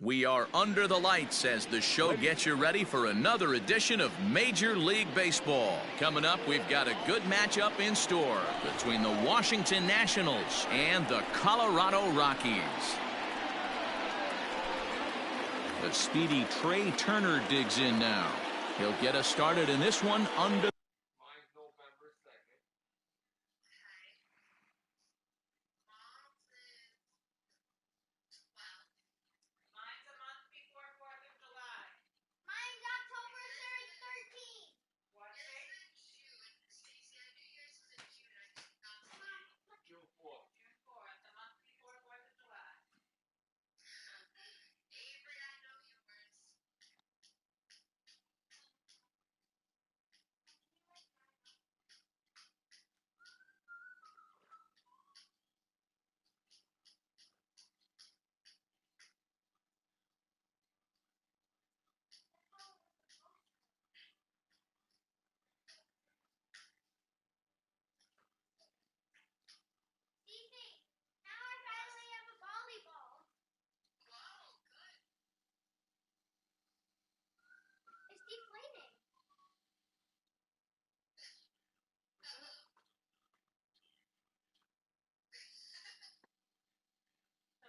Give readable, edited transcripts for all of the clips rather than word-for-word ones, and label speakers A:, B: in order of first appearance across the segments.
A: We are under the lights as the show gets you ready for another edition of Major League Baseball. Coming up, we've got a good matchup in store between the Washington Nationals and the Colorado Rockies. The speedy Trey Turner digs in now. He'll get us started in this one under.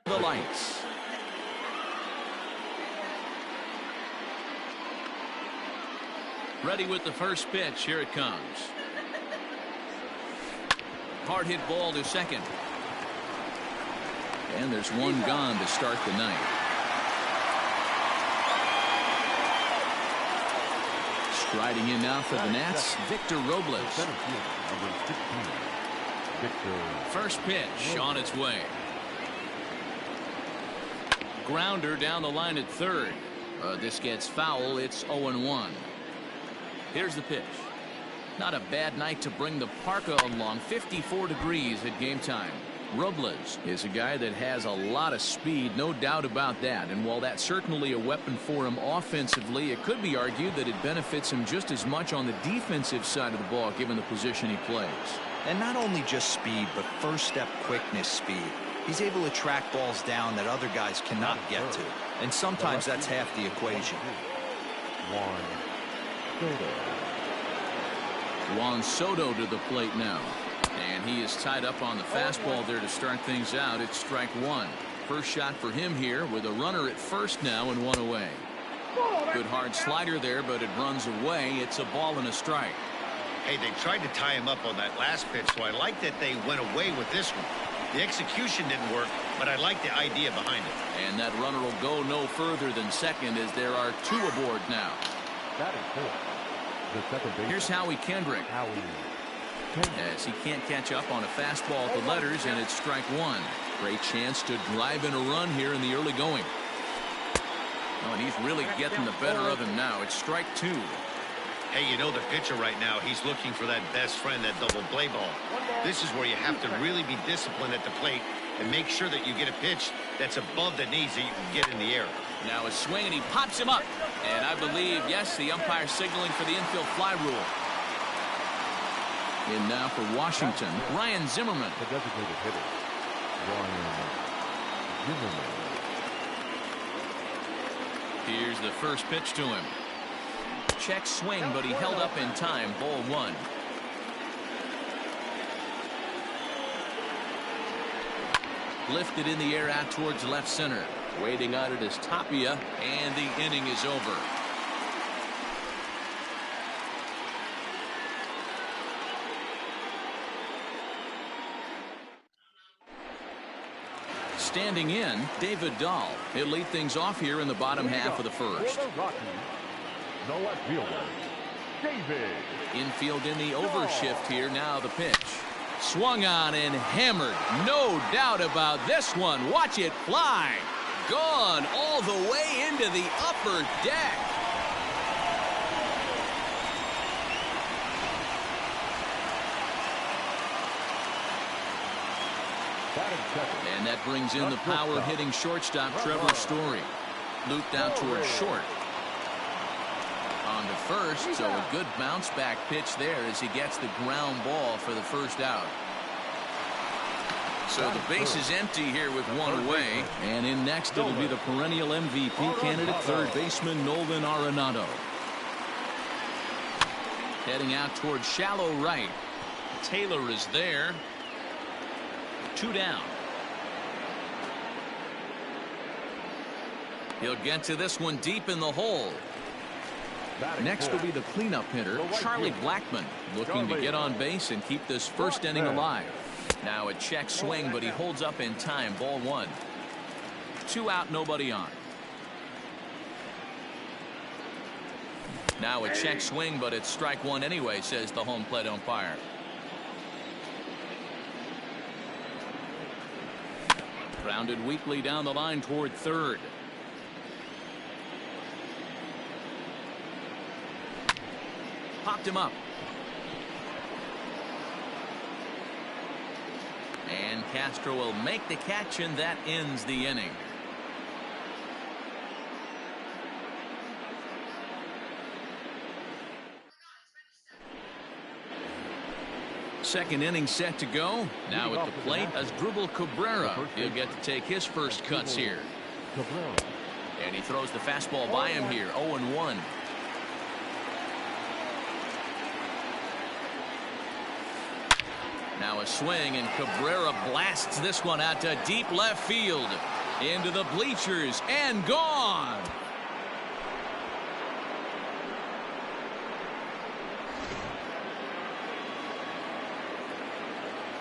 A: The lights. Ready with the first pitch. Here it comes. Hard hit ball to second. And there's one gone to start the ninth. Striding in now for the Nats, Victor Robles. First pitch on its way. Grounder down the line at third. This gets foul. It's 0-1. Here's the pitch. Not a bad night to bring the parka along. 54 degrees at game time. Robles is a guy that has a lot of speed, no doubt about that. And while that's certainly a weapon for him offensively, it could be argued that it benefits him just as much on the defensive side of the ball, given the position he plays.
B: And not only just speed, but first step quickness speed. He's able to track balls down that other guys cannot get to. And sometimes that's half the equation.
A: Juan Soto to the plate now. And he is tied up on the fastball there to start things out. It's strike one. First shot for him here with a runner at first now and one away. Good hard slider there, but it runs away. It's a ball and a strike.
C: Hey, they tried to tie him up on that last pitch, so I like that they went away with this one. The execution didn't work, but I like the idea behind it.
A: And that runner will go no further than second as there are two aboard now.
D: That is four. The second base.
A: Here's Howie Kendrick. As he can't catch up on a fastball at the letters, and it's strike one. Great chance to drive in a run here in the early going. Oh, and he's really getting the better of him now. It's strike two.
C: Hey, you know the pitcher right now, he's looking for that best friend, that double play ball. This is where you have to really be disciplined at the plate and make sure that you get a pitch that's above the knees that you can get in the air.
A: Now a swing, and he pops him up. And I believe, yes, the umpire signaling for the infield fly rule. In now for Washington, Ryan Zimmerman.
D: The designated hitter, Ryan Zimmerman.
A: Here's the first pitch to him. Check swing, but he held up in time. Ball one. Lifted in the air out towards left center. Waiting on it is Tapia, and the inning is over. Standing in, David Dahl. He'll lead things off here in the bottom half of the first.
D: The left fielder, David.
A: Infield in the overshift here. Now the pitch. Swung on and hammered. No doubt about this one. Watch it fly. Gone all the way into the upper deck. And that brings in the power-hitting shortstop, Trevor Story. Looped out towards short. On to first, so a good bounce-back pitch there as he gets the ground ball for the first out. So the base is empty here with one away. And in next, it'll be the perennial MVP candidate, third baseman Nolan Arenado. Heading out towards shallow right. Taylor is there. 2 down. He'll get to this one deep in the hole. Next will be the cleanup hitter, Charlie Blackmon, looking to get on base and keep this first inning alive. Now a check swing, but he holds up in time. Ball 1. 2 out, nobody on. Now a check swing, but it's strike 1 anyway, says the home plate umpire. Grounded weakly down the line toward third. Popped him up. And Castro will make the catch, and that ends the inning. Second inning set to go. Now at the plate as Dribble Cabrera. He'll get to take his first cuts here. And he throws the fastball by him here. 0-1. Now a swing, and Cabrera blasts this one out to deep left field. Into the bleachers and gone.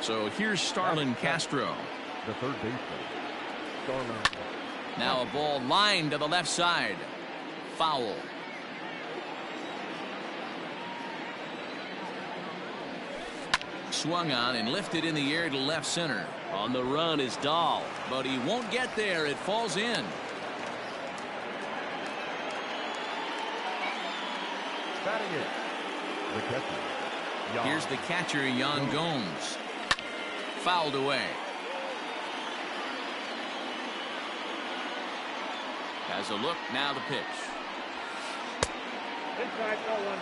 A: So here's Starlin Castro.
D: The third baseman, Starlin.
A: Now a ball lined to the left side. Foul. Swung on and lifted in the air to left center. On the run is Dahl, but he won't get there. It falls in.
D: Batting it, the catcher.
A: Here's the catcher, Yan Gomes. Fouled away. Has a look, now the pitch.
E: Inside, ball 1.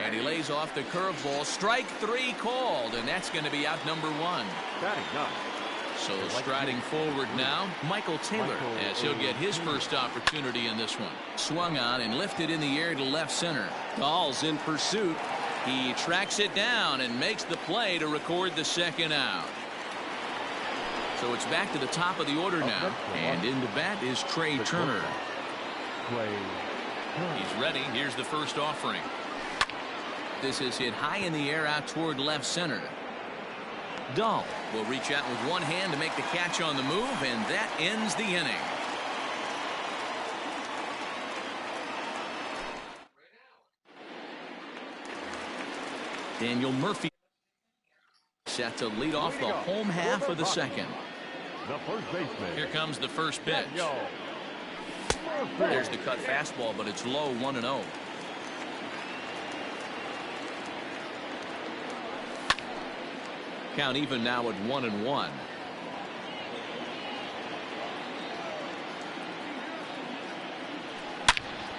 A: And he lays off the curveball. Strike 3 called, and that's going to be out number 1.
D: Batting up.
A: So striding forward now, Michael Taylor, as he'll get his first opportunity in this one. Swung on and lifted in the air to left center. Dahl's in pursuit. He tracks it down and makes the play to record the second out. So it's back to the top of the order now, and in the bat is Trey Turner. He's ready. Here's the first offering. This is hit high in the air out toward left center. Dahl will reach out with one hand to make the catch on the move, and that ends the inning. Daniel Murphy set to lead off the home half of the second.
D: The first baseman.
A: Here comes the first pitch. There's the cut fastball, but it's low, 1-0. Count even now at 1-1.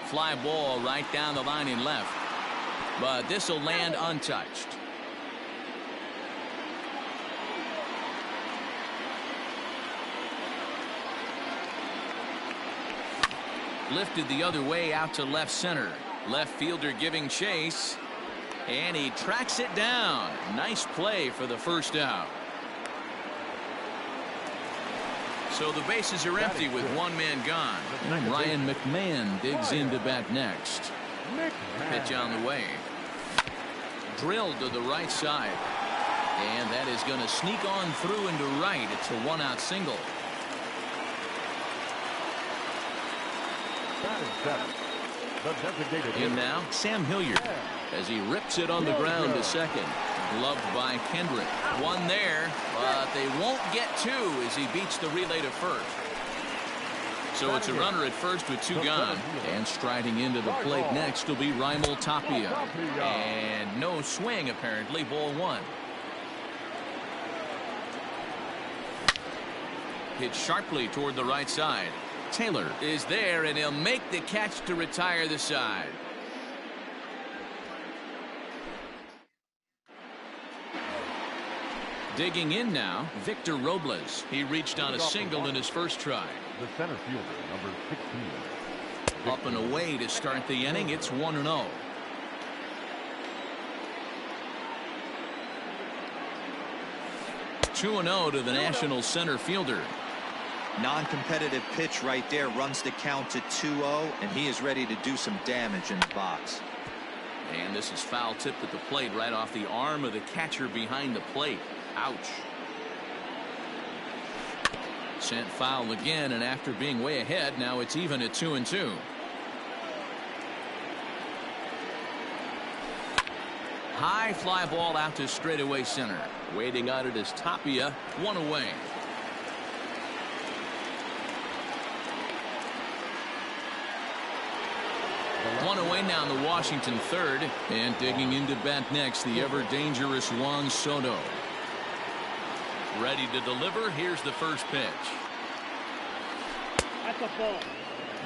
A: Fly ball right down the line in left, but this will land untouched. Lifted the other way out to left center. Left fielder giving chase. And he tracks it down. Nice play for the first out. So the bases are empty with one man gone. And Ryan McMahon digs in to bat next. Pitch on the way. Drilled to the right side. And that is going to sneak on through into right. It's a 1-out single. In now, Sam Hilliard, as he rips it on the ground to second. Gloved by Kendrick. One there, but they won't get two as he beats the relay to first. So it's a runner at first with two gone. And striding into the plate next will be Raimel Tapia. And no swing, apparently. Ball one. Hit sharply toward the right side. Taylor is there, and he'll make the catch to retire the side. Digging in now, Victor Robles. He reached on a single in his first try.
D: The center fielder, number 16.
A: Up and away to start the inning. It's 1-0. Two and 0 to the Nationals center fielder.
B: Non-competitive pitch right there, runs the count to 2-0, and he is ready to do some damage in the box.
A: And this is foul tipped at the plate right off the arm of the catcher behind the plate. Ouch. Sent foul again, and after being way ahead, now it's even at 2-2. High fly ball out to straightaway center. Waiting on it is Tapia. One away. One away now in the Washington third. And digging into bat next, the ever-dangerous Juan Soto. Ready to deliver. Here's the first pitch.
C: That's a ball.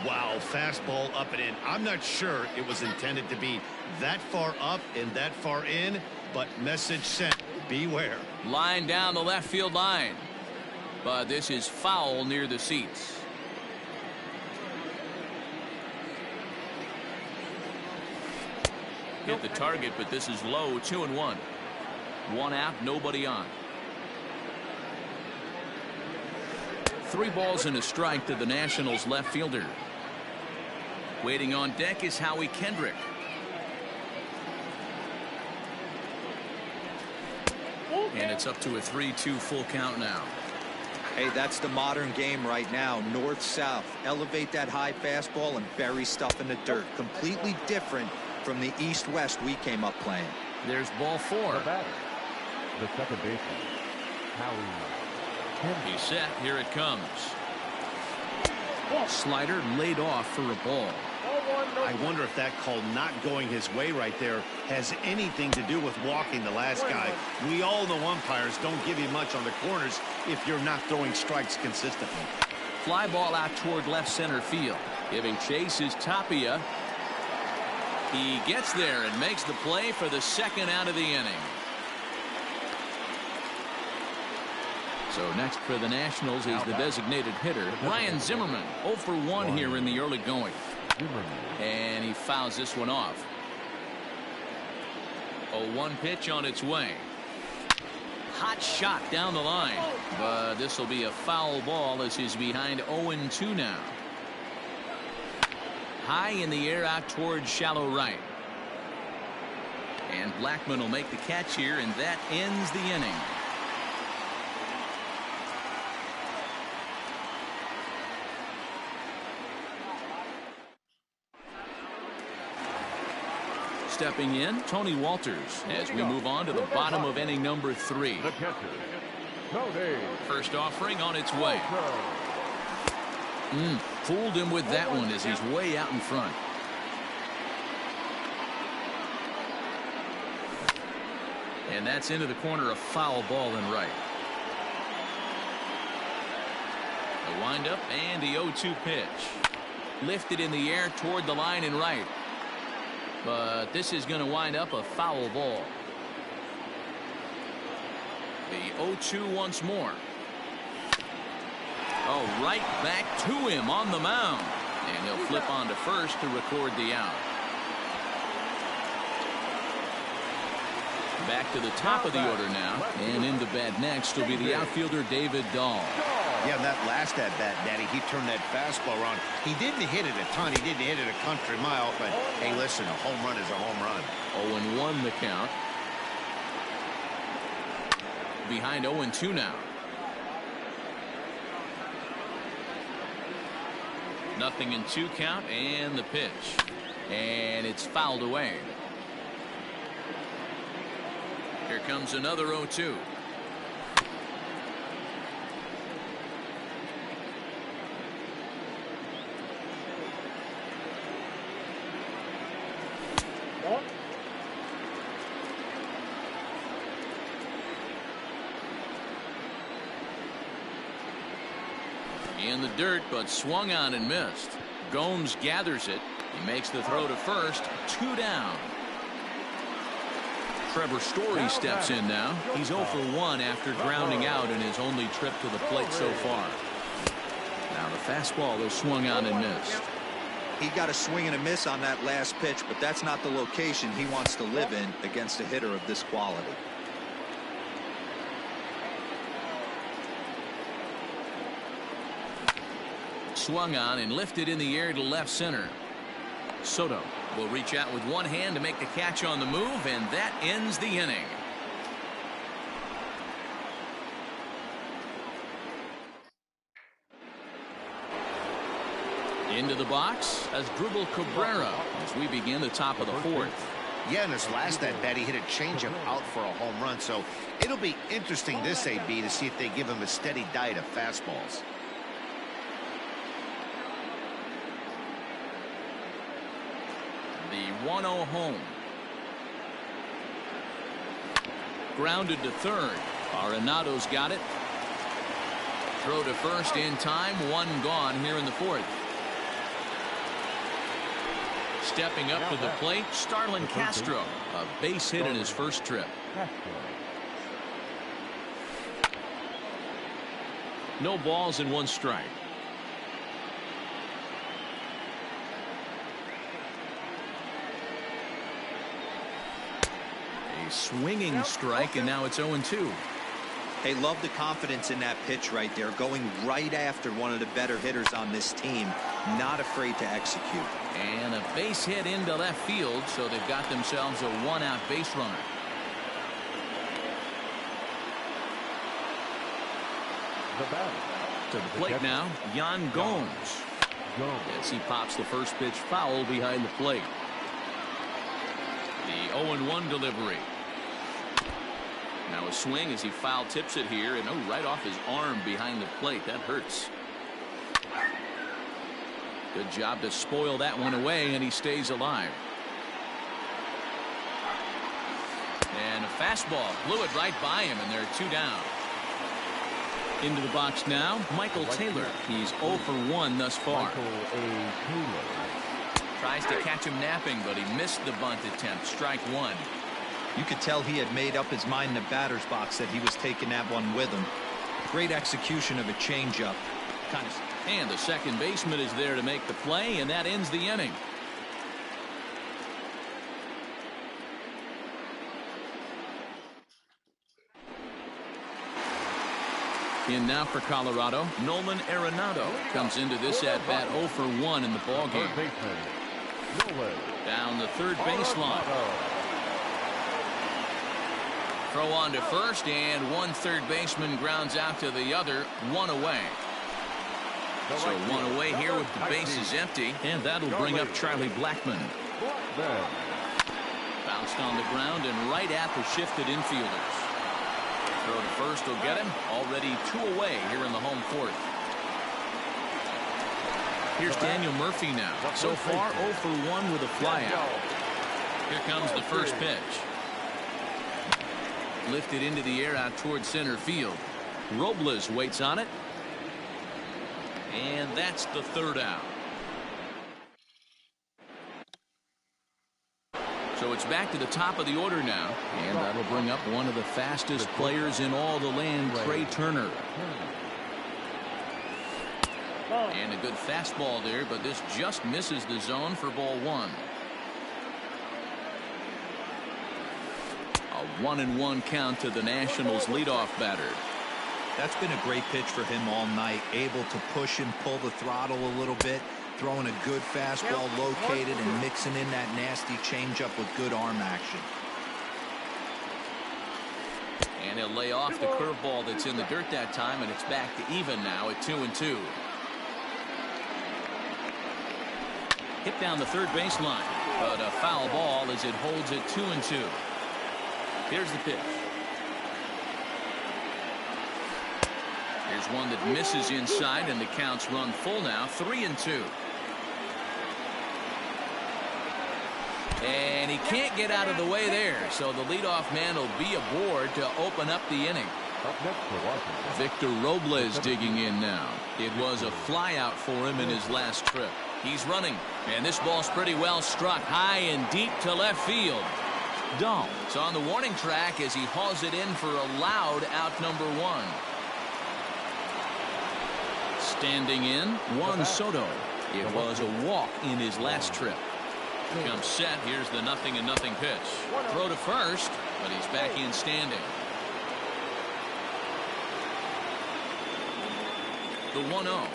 C: Wow, fastball up and in. I'm not sure it was intended to be that far up and that far in, but message sent. Beware.
A: Line down the left field line. But this is foul near the seats. Hit the target, but this is low. 2-1. One out, nobody on. 3 balls and a strike to the Nationals left fielder. Waiting on deck is Howie Kendrick. And it's up to a 3-2 full count now.
B: Hey, that's the modern game right now. North-south. Elevate that high fastball and bury stuff in the dirt. Completely different from the east-west we came up playing.
A: There's ball 4.
D: The batter, the second baseman, Howie.
A: He's set. Here it comes. Slider laid off for a ball.
C: I wonder if that call not going his way right there has anything to do with walking the last guy. We all know umpires don't give you much on the corners if you're not throwing strikes consistently.
A: Fly ball out toward left center field. Giving chase is Tapia. He gets there and makes the play for the second out of the inning. So next for the Nationals is the designated hitter, Ryan Zimmerman. 0 for 1 here in the early going. And he fouls this one off. 0-1 pitch on its way. Hot shot down the line. But this will be a foul ball as he's behind 0-2 now. High in the air out towards shallow right. And Blackman will make the catch here, and that ends the inning. Stepping in, Tony Walters, as we move on to the bottom of inning number 3.
D: The catcher, Tony.
A: First offering on its way. Fooled him with that one as he's way out in front. And that's into the corner, a foul ball and right. The windup and the 0-2 pitch. Lifted in the air toward the line and right. But this is going to wind up a foul ball. The 0-2 once more. Oh, right back to him on the mound. And he'll flip on to first to record the out. Back to the top of the order now. And in the bat next will be the outfielder David Dahl.
C: Yeah, that last at-bat, Daddy, he turned that fastball around. He didn't hit it a ton. He didn't hit it a country mile. But, hey, listen, a home run is a home run.
A: 0-1 the count. Behind 0-2 now. Nothing in 2 count, and the pitch. And it's fouled away. Here comes another 0-2. In the dirt, but swung on and missed. Gomes gathers it. He makes the throw to first. 2 down. Trevor Story steps in now. He's 0 for 1 after grounding out in his only trip to the plate so far. Now the fastball is swung on and missed.
B: He got a swing and a miss on that last pitch, but that's not the location he wants to live in against a hitter of this quality.
A: Swung on and lifted in the air to left center. Soto will reach out with one hand to make the catch on the move, and that ends the inning. Into the box as Dribble Cabrera as we begin the top of the 4th.
C: Yeah, in his last at bat, he hit a changeup out for a home run, so it'll be interesting this AB to see if they give him a steady diet of fastballs.
A: The 1-0 home. Grounded to third. Arenado's got it. Throw to first in time. 1 gone here in the 4th. Stepping up to the plate, Starlin Castro. A base hit in his first trip. No balls and 1 strike. A swinging strike, and now it's 0-2.
B: Hey, love the confidence in that pitch right there, going right after one of the better hitters on this team, not afraid to execute.
A: And a base hit into left field, so they've got themselves a 1-out base runner. To the plate now, Yan Gomes. As he pops the first pitch foul behind the plate. The 0-1 delivery. Now a swing as he foul tips it here, and right off his arm behind the plate. That hurts. Good job to spoil that one away, and he stays alive. And a fastball blew it right by him, and they're 2 down. Into the box now, Michael Taylor. He's 0 for 1 thus far. Tries to catch him napping, but he missed the bunt attempt. Strike 1.
B: You could tell he had made up his mind in the batter's box that he was taking that one with him. Great execution of a changeup.
A: And the second baseman is there to make the play, and that ends the inning. In now for Colorado, Nolan Arenado comes into this at-bat 0 for 1 in the ballgame. Down the third baseline. Throw on to first, and one third baseman grounds out to the other. 1 away. So 1 away here with the bases empty, and that'll bring up Charlie Blackmon. Bounced on the ground and right at the shifted infielders. Throw to first will get him. Already 2 away here in the home 4th. Here's Daniel Murphy now. So far 0 for 1 with a flyout. Here comes the first pitch. Lifted into the air out toward center field. Robles waits on it. And that's the 3rd out. So it's back to the top of the order now. And that'll bring up one of the fastest players in all the land, Trey Turner. And a good fastball there, but this just misses the zone for ball 1. A 1-1 count to the Nationals leadoff batter.
B: That's been a great pitch for him all night. Able to push and pull the throttle a little bit. Throwing a good fastball located and mixing in that nasty changeup with good arm action.
A: And he'll lay off the curveball that's in the dirt that time, and it's back to even now at 2-2. Hit down the third baseline, but a foul ball as it holds it 2-2. Here's the pitch. Here's one that misses inside, and the count's run full now, 3-2. And he can't get out of the way there, so the leadoff man will be aboard to open up the inning.
D: Up next for Washington.
A: Victor Robles digging in now. It was a flyout for him in his last trip. He's running, and this ball's pretty well struck high and deep to left field. Dahl is on the warning track as he hauls it in for a loud out number 1. Standing in, Juan Soto. It was a walk in his last trip. Comes set. Here's the 0-0 pitch. Throw to first, but he's back in standing. The 1-0.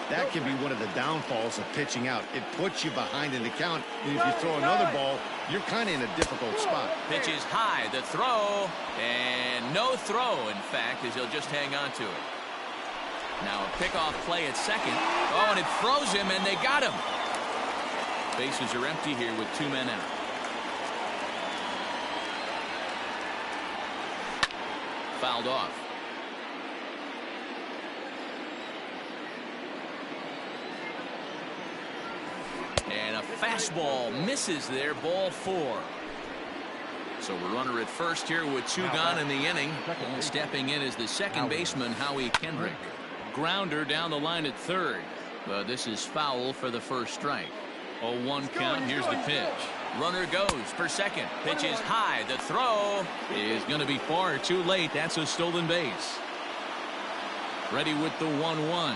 C: That can be one of the downfalls of pitching out. It puts you behind in the count, and if you throw another ball, you're kind of in a difficult spot.
A: Pitch is high, the throw, and no throw, in fact, as he'll just hang on to it. Now a pickoff play at second. Oh, and it throws him, and they got him. Bases are empty here with 2 men out. Fouled off. And a fastball misses there, ball 4. So a runner at first here with 2 gone in the inning. And stepping in is the second baseman, Howie Kendrick. Grounder down the line at third. But this is foul for the first strike. 0-1 count. Here's the pitch. Runner goes for second. Pitch is high. The throw is going to be far too late. That's a stolen base. Ready with the 1-1.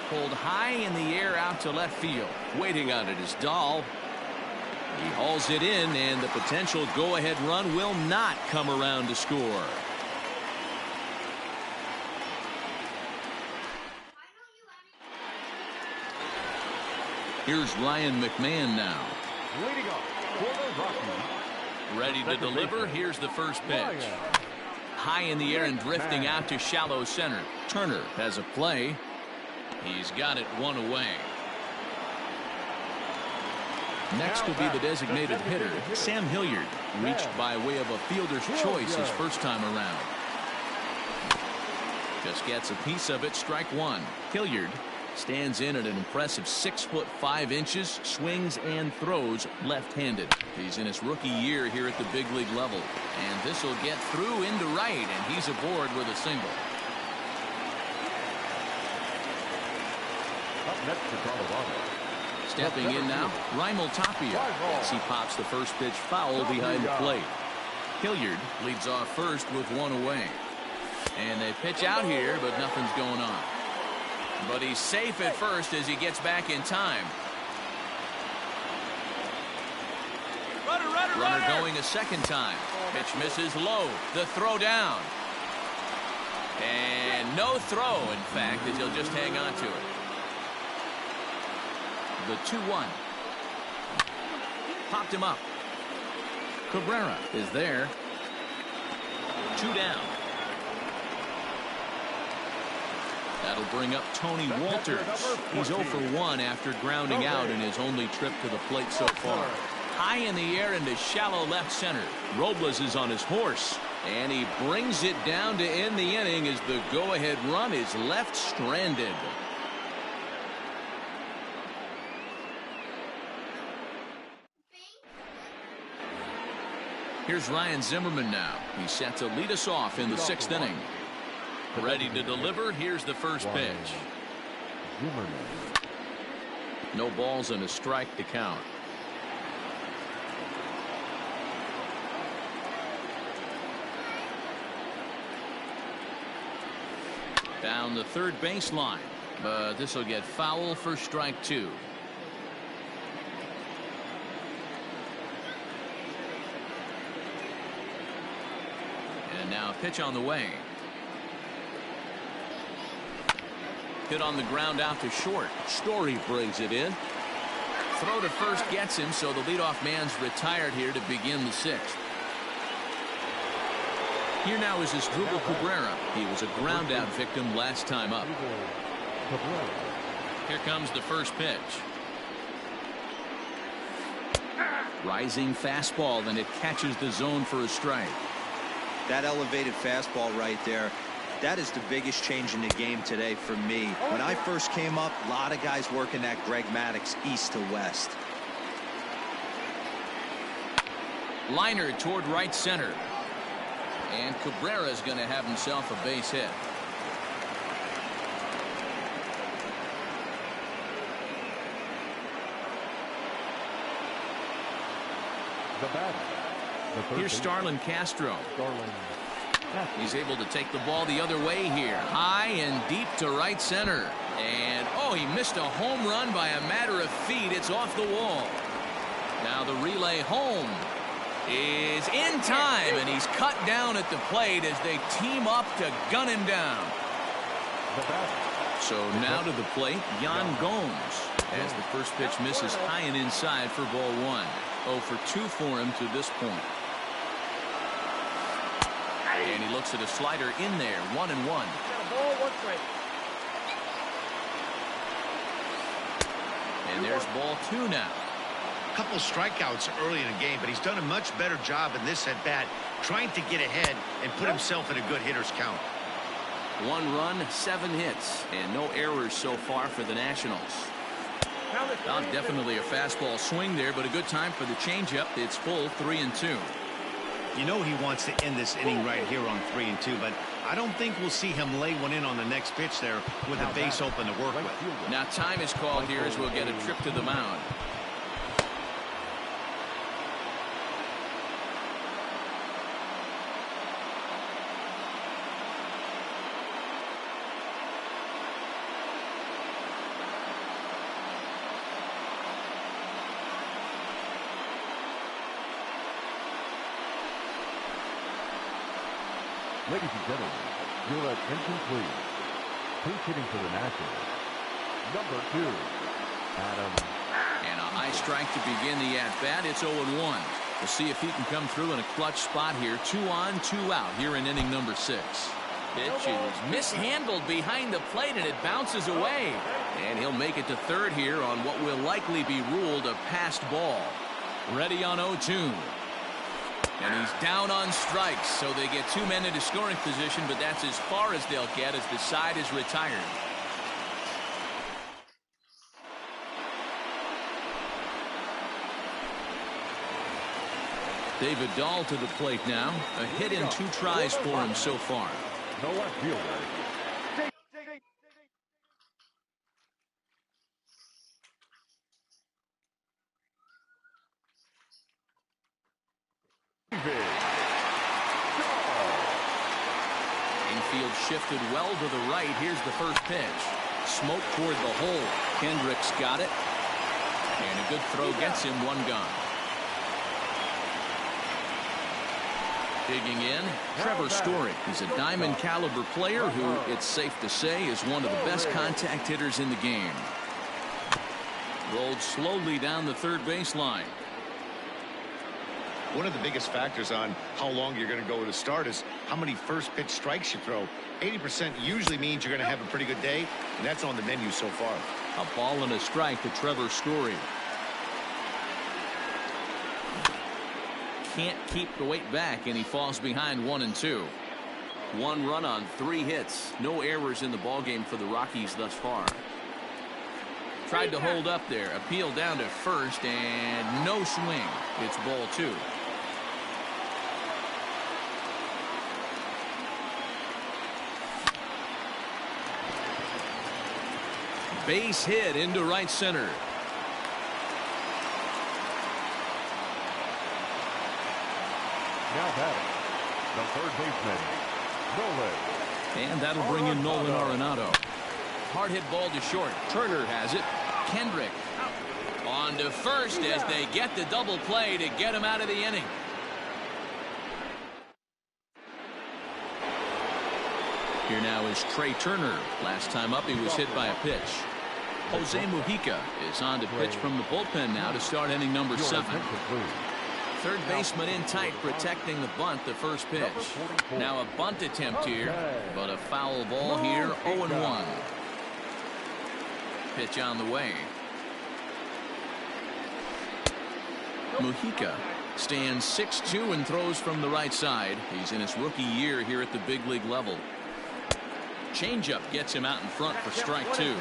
A: Pulled high in the air out to left field. Waiting on it is Dahl. He hauls it in, and the potential go-ahead run will not come around to score. Here's Ryan McMahon now.
D: Leading off for the Rockies.
A: Ready to deliver. Here's the first pitch. High in the air and drifting out to shallow center. Turner has a play. He's got it 1 away. Next will be the designated hitter, Sam Hilliard, reached by way of a fielder's choice his first time around. Just gets a piece of it, strike 1. Hilliard stands in at an impressive 6'5", swings and throws left-handed. He's in his rookie year here at the big league level. And this will get through into right, and he's aboard with a single.
D: Up next for Colorado.
A: Stepping in now, Raimel Tapia, as he pops the first pitch foul behind the plate. Hilliard leads off first with 1 away. And they pitch out here, but nothing's going on. But he's safe at first as he gets back in time. Runner going a second time. Pitch misses low. The throw down. And no throw, in fact, as he'll just hang on to it. The 2-1. Popped him up. Cabrera is there. 2 down. That'll bring up Tony Walters. He's 0 for 1 after grounding out in his only trip to the plate so far. High in the air into shallow left center. Robles is on his horse, and he brings it down to end the inning as the go-ahead run is left stranded. Here's Ryan Zimmerman now. He's set to lead us off in the 6th inning. Ready to deliver. Here's the first pitch. No balls and a strike to count. Down the third baseline, but this will get foul for strike 2. And now a pitch on the way. Hit on the ground out to short. Story brings it in. Throw to first gets him, so the leadoff man's retired here to begin the 6th. Here now is Asdrubal Cabrera. He was a ground out victim last time up. Here comes the first pitch. Rising fastball, and it catches the zone for a strike.
B: That elevated fastball right there. That is the biggest change in the game today for me. When I first came up, a lot of guys working that Greg Maddux east to west.
A: Liner toward right center. And Cabrera's going to have himself a base hit.
D: The batter.
A: Here's Starlin Castro. He's able to take the ball the other way here. High and deep to right center. And, oh, he missed a home run by a matter of feet. It's off the wall. Now the relay home is in time, and he's cut down at the plate as they team up to gun him down. So now to the plate, Yan Gomes, as the first pitch misses high and inside for ball one. 0 for 2 for him to this point. And he looks at a slider in there, 1-1. And there's ball 2 now.
C: Couple strikeouts early in the game, but he's done a much better job in this at bat, trying to get ahead and put himself in a good hitter's count.
A: 1 run, 7 hits, and no errors so far for the Nationals. Well, definitely a fastball swing there, but a good time for the changeup. It's full 3-2.
C: You know he wants to end this inning right here on 3-2, but I don't think we'll see him lay one in on the next pitch there with a base open to work with.
A: Now time is called here as we'll get a trip to the mound.
D: Ladies and gentlemen, you're at incomplete. Pinch hitting for the Nationals, number 2, Adam.
A: And a high strike to begin the at-bat. It's 0-1. We'll see if he can come through in a clutch spot here. 2 on, 2 out here in inning number 6. Pitch is mishandled behind the plate, and it bounces away. And he'll make it to third here on what will likely be ruled a passed ball. Ready on 0-2. And he's down on strikes, so they get 2 men into scoring position, but that's as far as they'll get as the side is retired. David Dahl to the plate now. A hit in 2 tries for him so far.
D: No left fielder.
A: Infield shifted well to the right. Here's the first pitch. Smoke toward the hole. Kendrick's got it. And a good throw gets him 1 gone. Digging in, Trevor Story. He's a diamond caliber player who, it's safe to say, is one of the best contact hitters in the game. Rolled slowly down the third baseline.
C: One of the biggest factors on how long you're going to go with a start is how many first pitch strikes you throw. 80% usually means you're going to have a pretty good day, and that's on the menu so far.
A: A ball and a strike to Trevor Story. Can't keep the weight back, and he falls behind 1-2. 1 run on 3 hits. No errors in the ballgame for the Rockies thus far. Tried to hold up there. Appeal down to first, and no swing. It's ball 2. Base hit into right center.
D: Now batting, the third baseman, Nolan.
A: And that'll bring in Nolan Arenado. Hard hit ball to short. Turner has it. Kendrick on to first as they get the double play to get him out of the inning. Here now is Trey Turner. Last time up he was hit by a pitch. Jose Mujica is on to pitch from the bullpen now to start inning number 7. Third baseman in tight, protecting the bunt, the first pitch. Now a bunt attempt here, but a foul ball here, 0-1. Pitch on the way. Mujica stands 6'2" and throws from the right side. He's in his rookie year here at the big league level. Changeup gets him out in front for strike 2.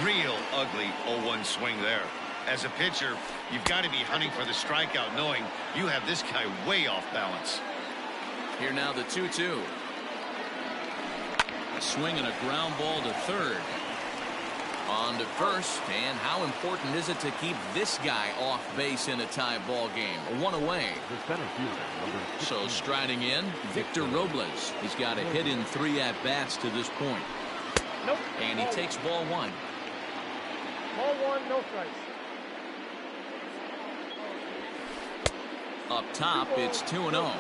C: Real ugly 0-1 swing there. As a pitcher, you've got to be hunting for the strikeout, knowing you have this guy way off balance.
A: Here now the 2-2. A swing and a ground ball to third. On to first, and how important is it to keep this guy off base in a tie ball game? One away. So striding in, Victor Robles. He's got a hit in 3 at-bats to this point.
E: Nope.
A: And he takes ball 1.
E: Ball 1, no strikes.
A: Up top, it's 2-0.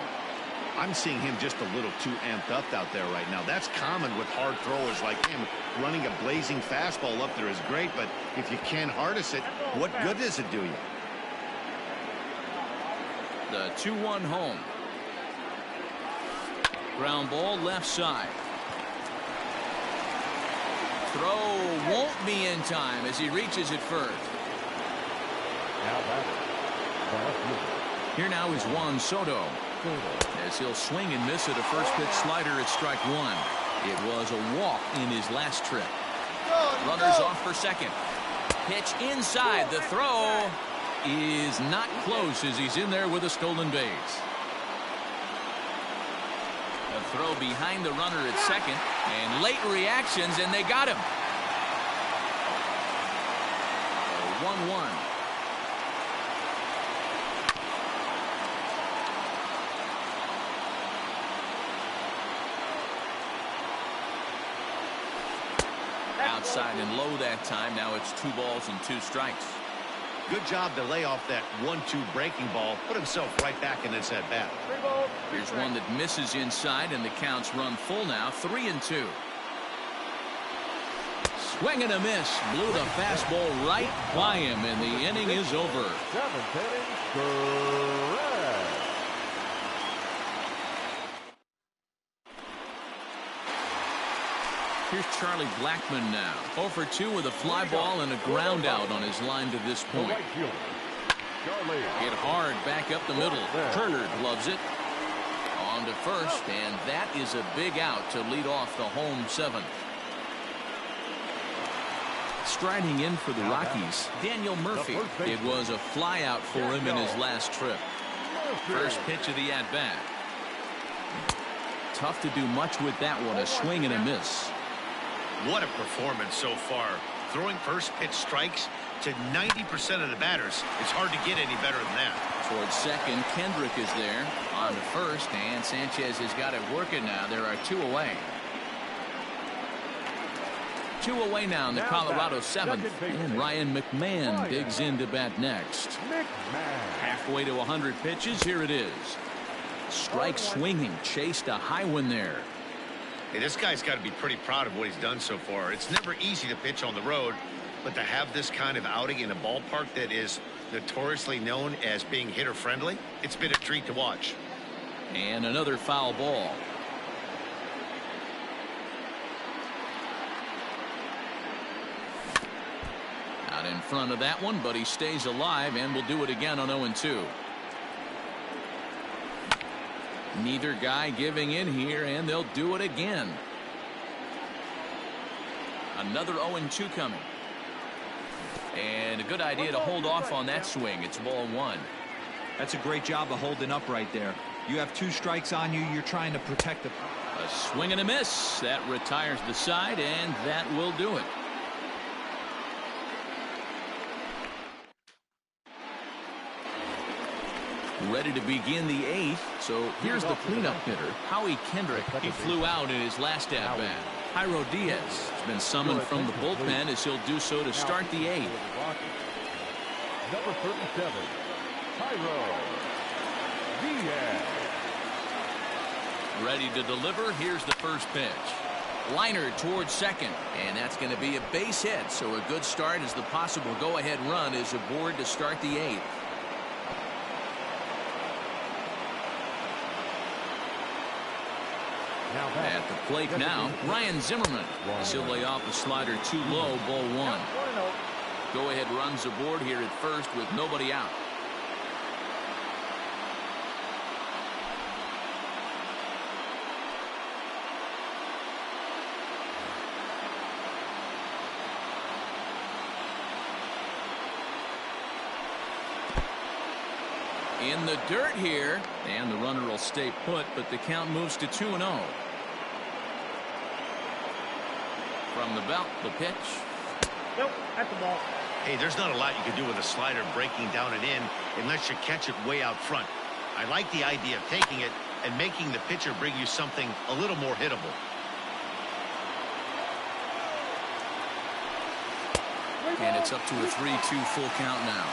F: I'm seeing him just a little too amped up out there right now. That's common with hard throwers like him. Running a blazing fastball up there is great, but if you can't harness it, what good does it do you?
A: The 2-1 home. Ground ball left side. Throw won't be in time as he reaches it first. Here now is Juan Soto. As he'll swing and miss at a first pitch slider at strike 1. It was a walk in his last trip. Runners off for second. Pitch inside. The throw is not close as he's in there with a stolen base. A throw behind the runner at second, and late reactions, and they got him. 1-1. Outside and low that time. Now it's 2 balls and 2 strikes.
F: Good job to lay off that 1-2 breaking ball. Put himself right back in this at bat.
A: Here's one that misses inside, and the counts run full now. 3-2. Swing and a miss. Blew the fastball right by him, and the inning is over.
D: 7th inning, correct.
A: Here's Charlie Blackmon now. 0 for 2 with a fly ball and a ground out on his line to this point. Hit hard back up the middle. Turner gloves it. On to first, and that is a big out to lead off the home 7th. Striding in for the Rockies, Daniel Murphy. It was a fly out for him in his last trip. First pitch of the at-bat. Tough to do much with that one. A swing and a miss.
C: What a performance so far. Throwing first pitch strikes to 90% of the batters. It's hard to get any better than that.
A: Towards second, Kendrick is there. On to first, and Sanchez has got it working now. There are 2 away. 2 away now in the Colorado 7th. And Ryan McMahon digs in to bat next. Halfway to 100 pitches. Here it is. Strike swinging. Chased a high one there.
C: Hey, this guy's got to be pretty proud of what he's done so far. It's never easy to pitch on the road, but to have this kind of outing in a ballpark that is notoriously known as being hitter friendly, it's been a treat to watch.
A: And another foul ball. Out in front of that one, but he stays alive and will do it again on 0-2. Neither guy giving in here, and they'll do it again. Another 0-2 coming. And a good idea to hold off on that swing. It's ball 1.
B: That's a great job of holding up right there. You have 2 strikes on you. You're trying to protect the...
A: A swing and a miss. That retires the side, and that will do it. Ready to begin the 8th. So here's the cleanup hitter, Howie Kendrick. He flew out in his last at-bat. Jairo Diaz has been summoned from the bullpen as he'll do so to start the 8th.
D: Number 37, Jairo Diaz.
A: Ready to deliver. Here's the first pitch. Liner towards second, and that's going to be a base hit. So a good start as the possible go-ahead run is aboard to start the 8th. At the plate now, Ryan Zimmerman. He'll lay off the slider too low, ball 1. Go-ahead runs aboard here at first with nobody out. In the dirt here, and the runner will stay put, but the count moves to 2-0. From the belt, the pitch.
E: Nope, that's the ball.
C: Hey, there's not a lot you can do with a slider breaking down and in unless you catch it way out front. I like the idea of taking it and making the pitcher bring you something a little more hittable.
A: And it's up to a 3-2 full count now.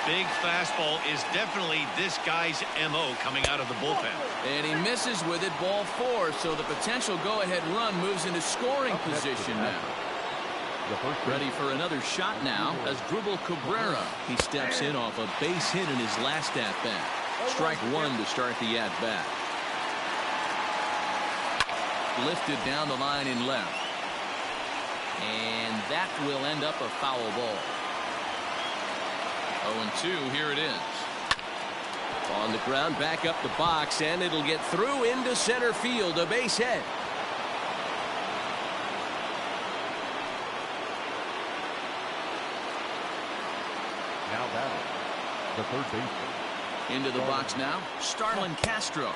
C: Big fastball is definitely this guy's MO coming out of the bullpen.
A: And he misses with it, ball 4, so the potential go-ahead run moves into scoring position now. Ready for another shot now as Dribble Cabrera. He steps in off a base hit in his last at-bat. Strike 1 to start the at-bat. Lifted down the line in left. And that will end up a foul ball. 0-2, here it is. On the ground, back up the box, and it'll get through into center field, a base hit.
D: Now batting, the third baseman.
A: Into the box now, Starlin Castro.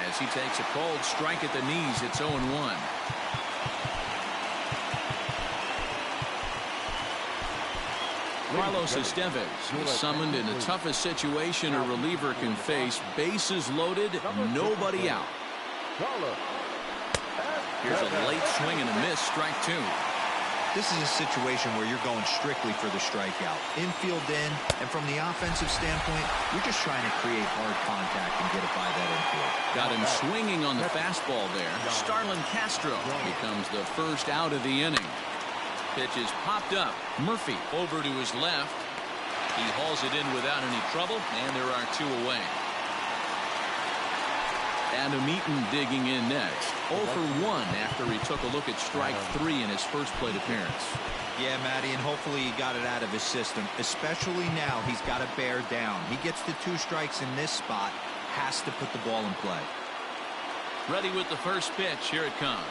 A: As he takes a cold strike at the knees, it's 0-1. Carlos Estevez is summoned in the toughest situation a reliever can face. Bases loaded, nobody out. Here's a late swing and a miss, strike 2.
B: This is a situation where you're going strictly for the strikeout. Infield in, and from the offensive standpoint, you're just trying to create hard contact and get it by that infield.
A: Got him swinging on the fastball there. Starlin Castro becomes the first out of the inning. Pitch is popped up. Murphy over to his left. He hauls it in without any trouble, and there are 2 away. Adam Eaton digging in next. 0 for 1 after he took a look at strike 3 in his first plate appearance.
B: Yeah, Matty, and hopefully he got it out of his system. Especially now, he's got to bear down. He gets the 2 strikes in this spot, has to put the ball in play.
A: Ready with the first pitch. Here it comes.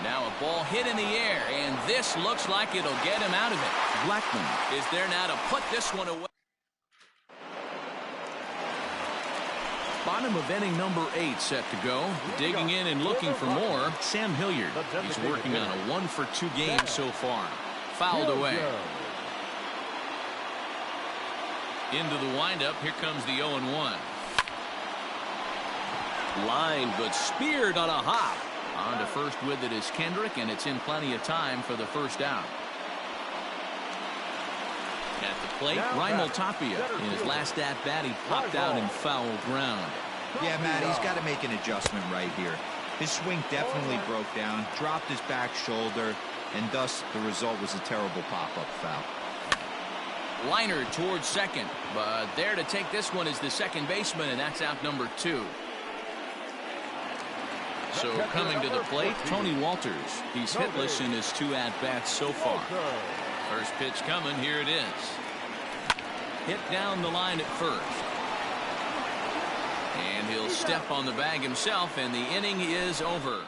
A: Now a ball hit in the air, and this looks like it'll get him out of it. Blackman is there now to put this one away. Bottom of inning number 8 set to go. Digging in and looking for more, Sam Hilliard. He's working on a 1 for 2 game so far. Fouled away. Into the windup, here comes the 0-1. Line, but speared on a hop. On to first with it is Kendrick, and it's in plenty of time for the first out. At the plate, Raimel Tapia. In his last at-bat, he popped out in foul ground.
B: Yeah, Matt, he's got to make an adjustment right here. His swing definitely broke down, dropped his back shoulder, and thus the result was a terrible pop-up foul.
A: Liner towards second, but there to take this one is the second baseman, and that's out number 2. So coming to the plate, Tony Walters. He's hitless in his 2 at-bats so far. First pitch coming, here it is. Hit down the line at first. And he'll step on the bag himself, and the inning is over.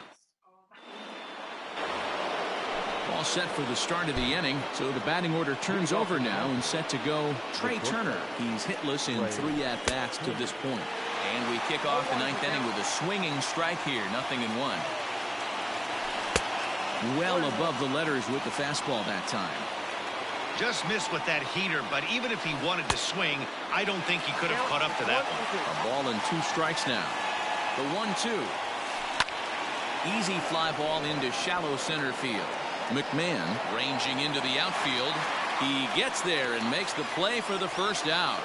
A: All set for the start of the inning, so the batting order turns over now and set to go Trey Turner. He's hitless in 3 at-bats to this point. And we kick off the 9th inning with a swinging strike here, 0-1. Well above the letters with the fastball that time.
C: Just missed with that heater, but even if he wanted to swing, I don't think he could have caught up to that one.
A: A ball and 2 strikes now. The 1-2. Easy fly ball into shallow center field. McMahon ranging into the outfield. He gets there and makes the play for the first out.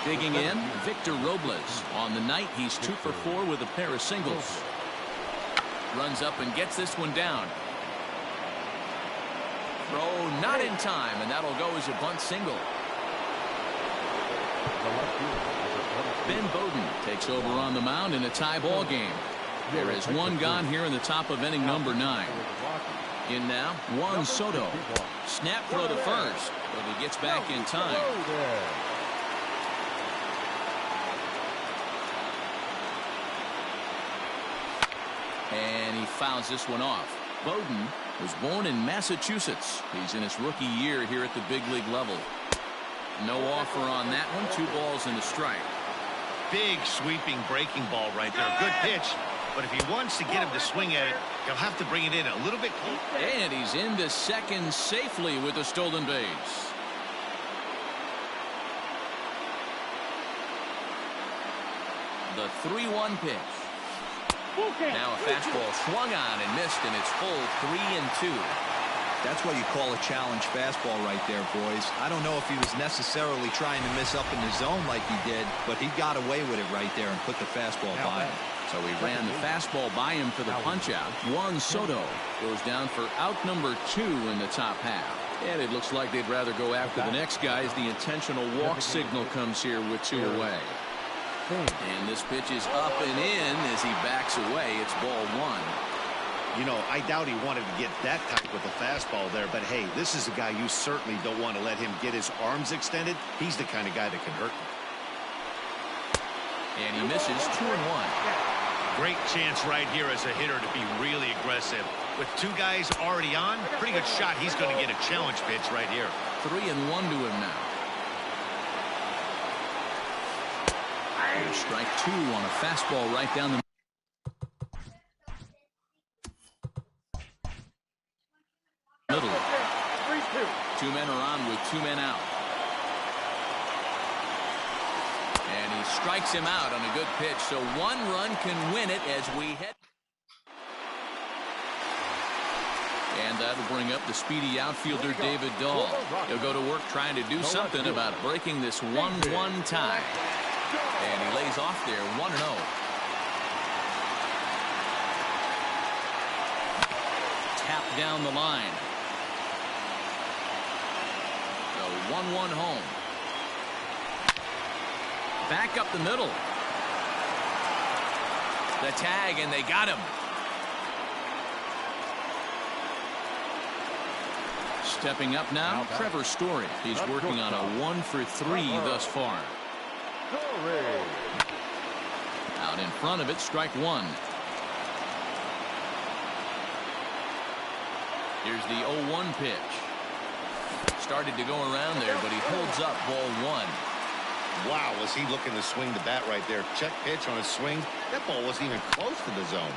A: Digging in, Victor Robles. On the night, he's 2 for 4 with a pair of singles. Runs up and gets this one down. Throw not in time, and that'll go as a bunt single. Ben Bowden takes over on the mound in a tie ball game. There is 1 gone here in the top of inning number 9. In now, Juan Soto. Snap throw to first, but he gets back in time. And he fouls this one off. Bowden was born in Massachusetts. He's in his rookie year here at the big league level. No offer on that one. 2 balls and a strike.
C: Big sweeping breaking ball right there. Good pitch. But if he wants to get him to swing at it, he'll have to bring it in a little bit closer.
A: And he's into second safely with a stolen base. The 3-1 pitch. Now a fastball swung on and missed, and it's full 3-2.
B: That's what you call a challenge fastball right there, boys. I don't know if he was necessarily trying to miss up in the zone like he did, but he got away with it right there and put the fastball by him.
A: So he ran the fastball by him for the punch-out. Juan Soto goes down for out number 2 in the top half. And it looks like they'd rather go after the next guy as the intentional walk signal comes here with 2 away. And this pitch is up and in as he backs away. It's ball 1.
F: You know, I doubt he wanted to get that tight with the fastball there, but hey, this is a guy you certainly don't want to let him get his arms extended. He's the kind of guy that can hurt you.
A: And he misses 2-1.
C: Great chance right here as a hitter to be really aggressive. With 2 guys already on, pretty good shot. He's going to get a challenge pitch right here.
A: 3-1 to him now. And strike 2 on a fastball right down the middle. 2 men are on with 2 men out. And he strikes him out on a good pitch, so 1 run can win it as we head. And that'll bring up the speedy outfielder David Dahl. He'll go to work trying to do something about breaking this 1-1 tie. And he lays off there 1-0. Tap down the line. So 1-1 home. Back up the middle. The tag, and they got him. Stepping up now, Trevor Story. He's working on a 1-for-3 thus far. Out in front of it, strike 1. Here's the 0-1 pitch. Started to go around there, but he holds up ball 1.
C: Wow, was he looking to swing the bat right there. Check pitch on his swing. That ball wasn't even close to the zone.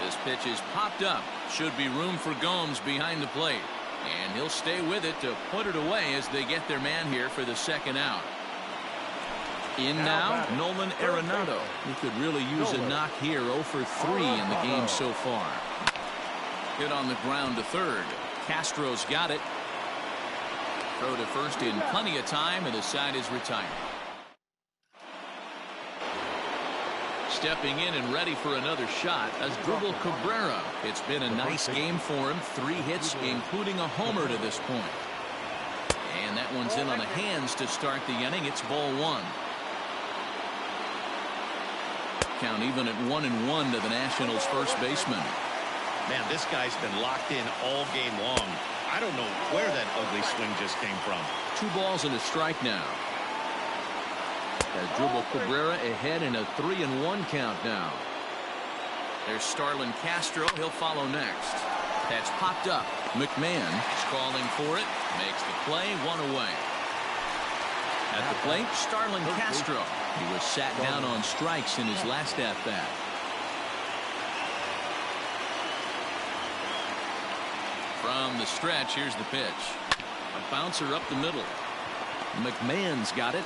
A: This pitch is popped up. Should be room for Gomes behind the plate. And he'll stay with it to put it away as they get their man here for the second out. In now, Nolan Arenado. He could really use a knock here. 0-for-3 in the game so far. Hit on the ground to third. Castro's got it. Throw to first in plenty of time, and the side is retired. Stepping in and ready for another shot as Asdrubal Cabrera. It's been a nice game for him. 3 hits, including a homer to this point. And that one's in on the hands to start the inning. It's ball 1. Count even at 1-1 to the Nationals' first baseman.
C: Man, this guy's been locked in all game long. I don't know where that ugly swing just came from.
A: 2 balls and a strike now. Asdrubal Cabrera ahead in a 3-1 count now. There's Starlin Castro. He'll follow next. That's popped up. McMahon is calling for it. Makes the play. 1 away. At the plate, Starlin Castro. He was sat down on strikes in his last at-bat. From the stretch, here's the pitch. A bouncer up the middle. McMahon's got it.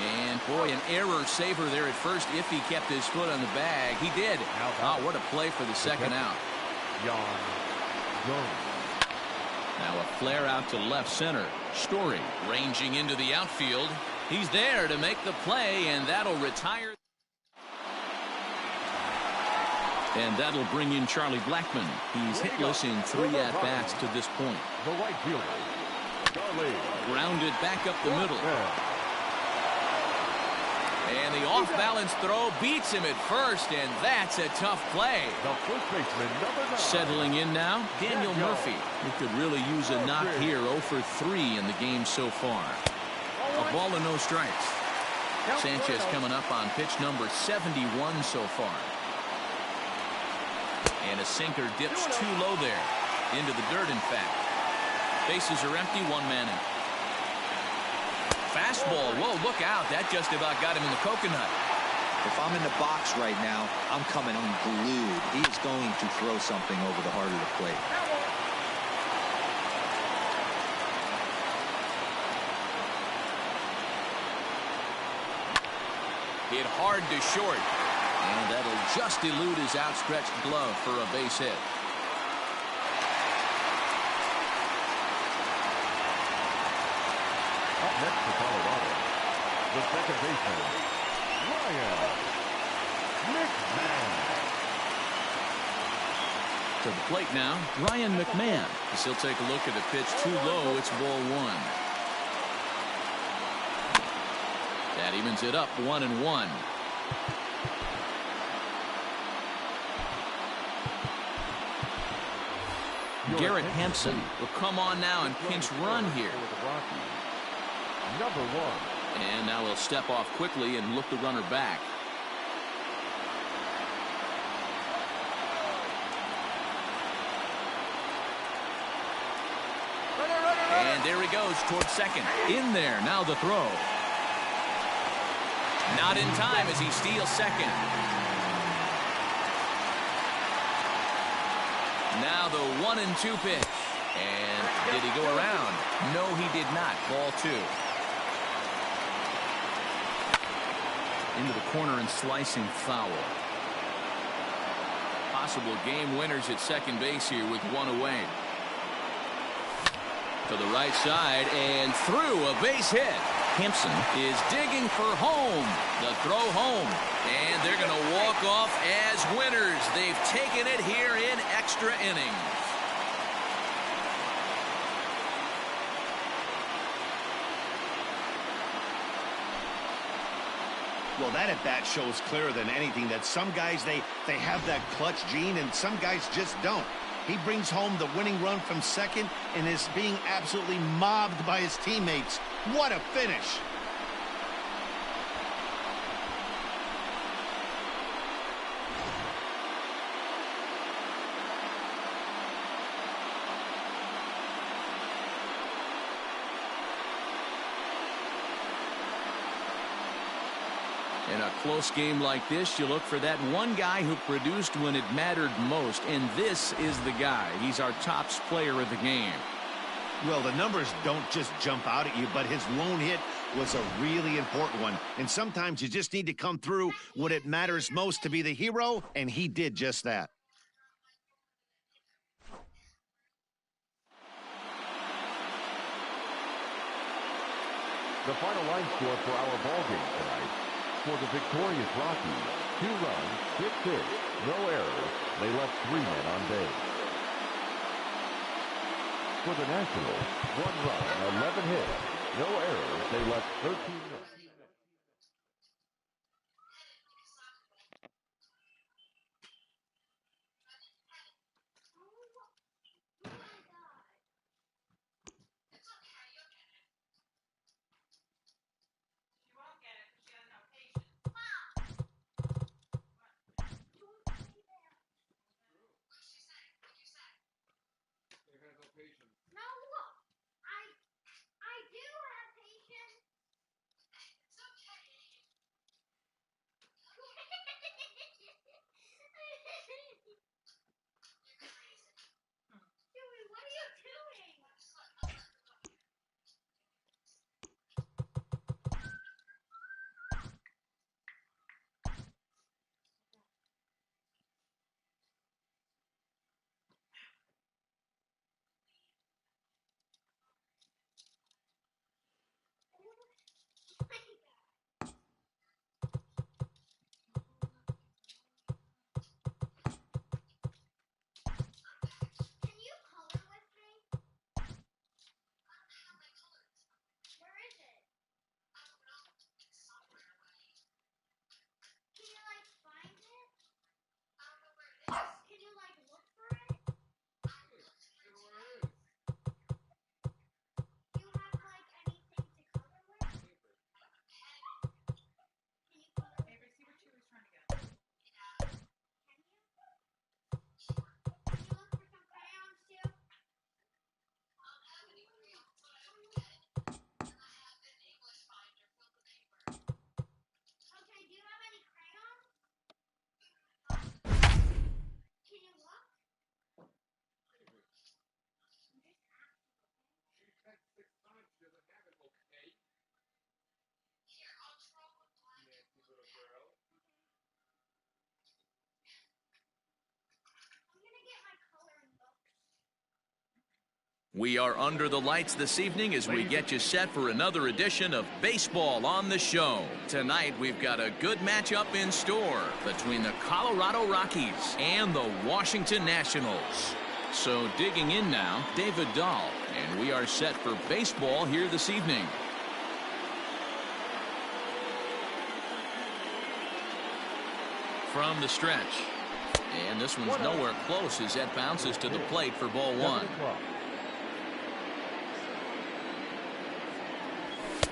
A: And, boy, an error saver there at first if he kept his foot on the bag. He did. Oh, what a play for the second out. Now a flare out to left center. Story ranging into the outfield. He's there to make the play, and that'll retire. And that'll bring in Charlie Blackmon. He's hitless in 3 at-bats to this point.
D: The right fielder, Charlie.
A: Grounded back up the middle. And the off-balance throw beats him at first, and that's a tough play.
D: The first baseman, number 9.
A: Settling in now, Daniel Murphy. He could really use a knock here. 0-for-3 in the game so far. A ball and no strikes. Sanchez coming up on pitch number 71 so far. And a sinker dips too low there. Into the dirt, in fact. Bases are empty, 1 man in. fastball. Whoa, look out. That just about got him in the coconut.
B: If I'm in the box right now, I'm coming unglued. He is going to throw something over the heart of the plate.
A: Hit hard to short. And that'll just elude his outstretched glove for a base hit.
D: Up next for Colorado, the second baseman, Ryan McMahon.
A: To the plate now, Ryan McMahon. As he'll take a look at a pitch too low. It's ball one. That evens it up 1-1. Garrett Hampson will come on now and pinch run here.
D: Number one.
A: And now he'll step off quickly and look the runner back. And there he goes towards second. In there, now the throw. Not in time as he steals second. Now the 1-2 pitch. And did he go around? No, he did not. Ball two. Into the corner and slicing foul. Possible game winners at second base here with one away. To the right side and through, a base hit. Hampson is digging for home. The throw home. And they're going to walk off as winners. They've taken it here in extra innings.
F: Well, that at bat shows clearer than anything that some guys, they have that clutch gene and some guys just don't. He brings home the winning run from second and is being absolutely mobbed by his teammates. What a finish.
A: In a close game like this, you look for that one guy who produced when it mattered most, and this is the guy. He's our top player of the game.
F: Well, the numbers don't just jump out at you, but his lone hit was a really important one. And sometimes you just need to come through when it matters most to be the hero, and he did just that.
D: The final line score for our ball game tonight. For the victorious Rockies, 2 runs, 6 hits, no errors. They left 3 men on base. For the Nationals, 1 run, 11 hits, no errors. They left 13 runs.
G: No, I do have patience.
A: We are under the lights this evening as we get you set for another edition of Baseball on the Show. Tonight, we've got a good matchup in store between the Colorado Rockies and the Washington Nationals. So digging in now, David Dahl, and we are set for baseball here this evening. From the stretch. And this one's nowhere close as that bounces to the plate for ball one.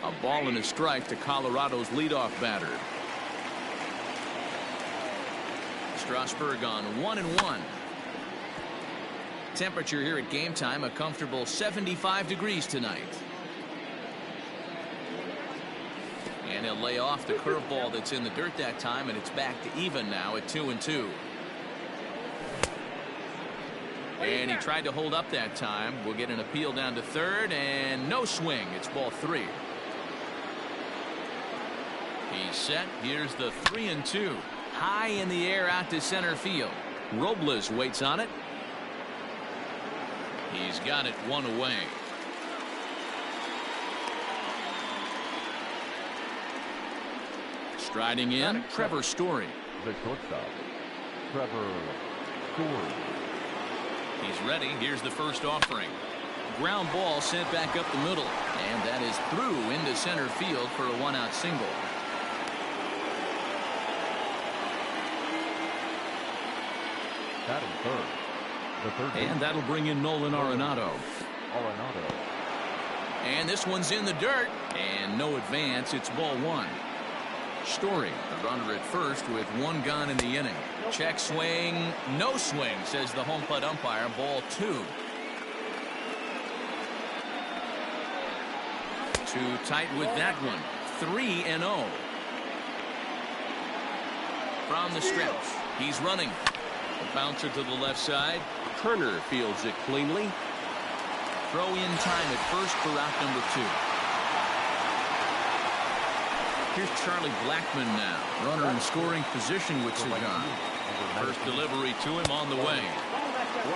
A: A ball and a strike to Colorado's leadoff batter. Strasburg on 1-1. Temperature here at game time, a comfortable 75 degrees tonight. And he'll lay off the curveball that's in the dirt that time, and it's back to even now at 2-2. And he tried to hold up that time. We'll get an appeal down to third, and no swing. It's ball three. He's set. Here's the 3-2. High in the air out to center field. Robles waits on it. He's got it one away. Striding in, Trevor Story.
D: The shortstop, Trevor Story.
A: He's ready. Here's the first offering. Ground ball sent back up the middle. And that is through into center field for a one-out single.
D: Batting third. The third.
A: And that'll bring in Nolan Arenado. And this one's in the dirt. And no advance. It's ball one. Story, the runner at first with one gone in the inning. Check swing, no swing, says the home plate umpire. Ball two. Too tight with that one. 3-0. From the stretch, he's running. A bouncer to the left side. Turner fields it cleanly. Throw in time at first for out number two. Here's Charlie Blackmon now. Runner in scoring position with Sagan. First delivery to him on the way.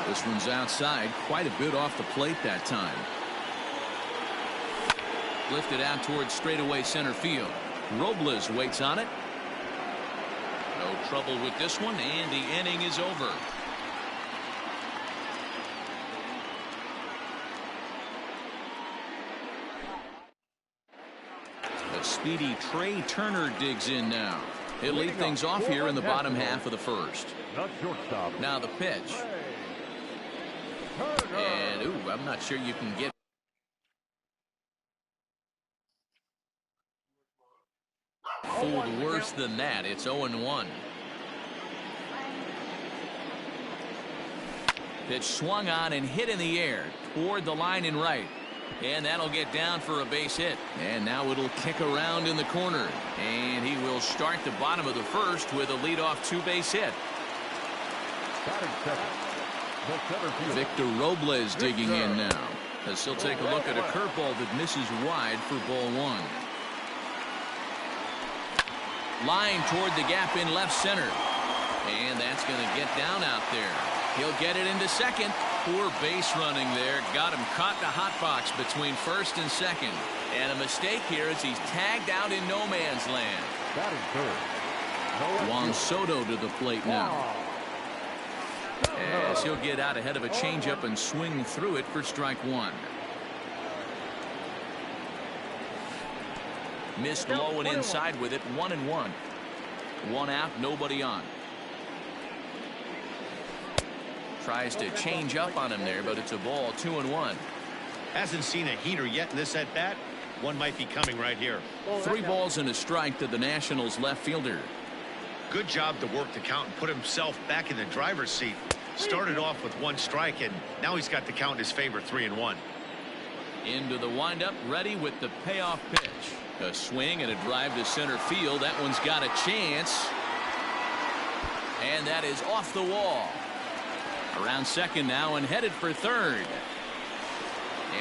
A: This one's outside, quite a bit off the plate that time. Lifted out towards straightaway center field. Robles waits on it. No trouble with this one, and the inning is over. The speedy Trey Turner digs in now. He'll lead things off here in the bottom half of the first. Now the pitch. And, ooh, I'm not sure you can get fooled worse than that. It's 0-1. Pitch swung on and hit in the air toward the line in right. And that'll get down for a base hit. And now it'll kick around in the corner. And he will start the bottom of the first with a leadoff two-base hit. Victor Robles digging in now, as he'll take a look at a curveball that misses wide for ball one. Line toward the gap in left center. And that's going to get down out there. He'll get it into second. Poor base running there. Got him caught in a hot box between first and second. And a mistake here as he's tagged out in no man's land. Juan Soto to the plate now, as he'll get out ahead of a changeup and swing through it for strike one. Missed low and inside with it. 1-1. One out, nobody on. Tries to change up on him there, but it's a ball. 2-1.
F: Hasn't seen a heater yet in this at bat. One might be coming right here.
A: 3 balls and a strike to the Nationals left fielder.
F: Good job to work the count and put himself back in the driver's seat. Started off with 1 strike, and now he's got the count in his favor. 3-1.
A: Into the windup, ready with the payoff pitch. A swing and a drive to center field. That one's got a chance. And that is off the wall. Around second now and headed for third.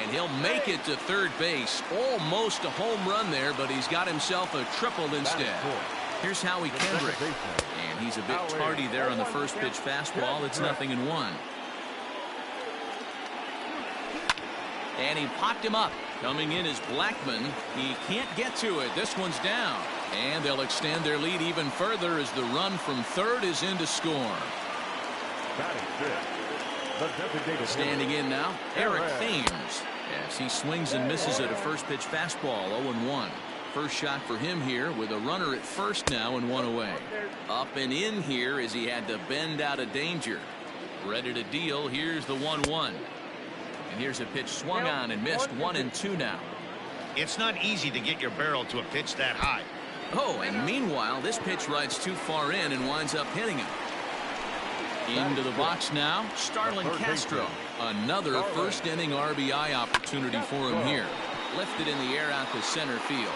A: And he'll make it to third base. Almost a home run there, but he's got himself a triple instead. Here's Howie Kendrick. And he's a bit tardy there on the first pitch fastball. It's 0-1. And he popped him up. Coming in is Blackman. He can't get to it. This one's down. And they'll extend their lead even further as the run from third is in to score. Standing in now, Eric Thames. As he swings and misses at a first pitch fastball, 0-1. First shot for him here with a runner at first now and one away. Up and in here as he had to bend out of danger. Ready to deal. Here's the 1-1. And here's a pitch swung on and missed. 1-2 now.
C: It's not easy to get your barrel to a pitch that high.
A: Oh, and meanwhile, this pitch rides too far in and winds up hitting him. Into the box now, Starlin Castro. Another first inning RBI opportunity for him here. Lifted in the air out to center field.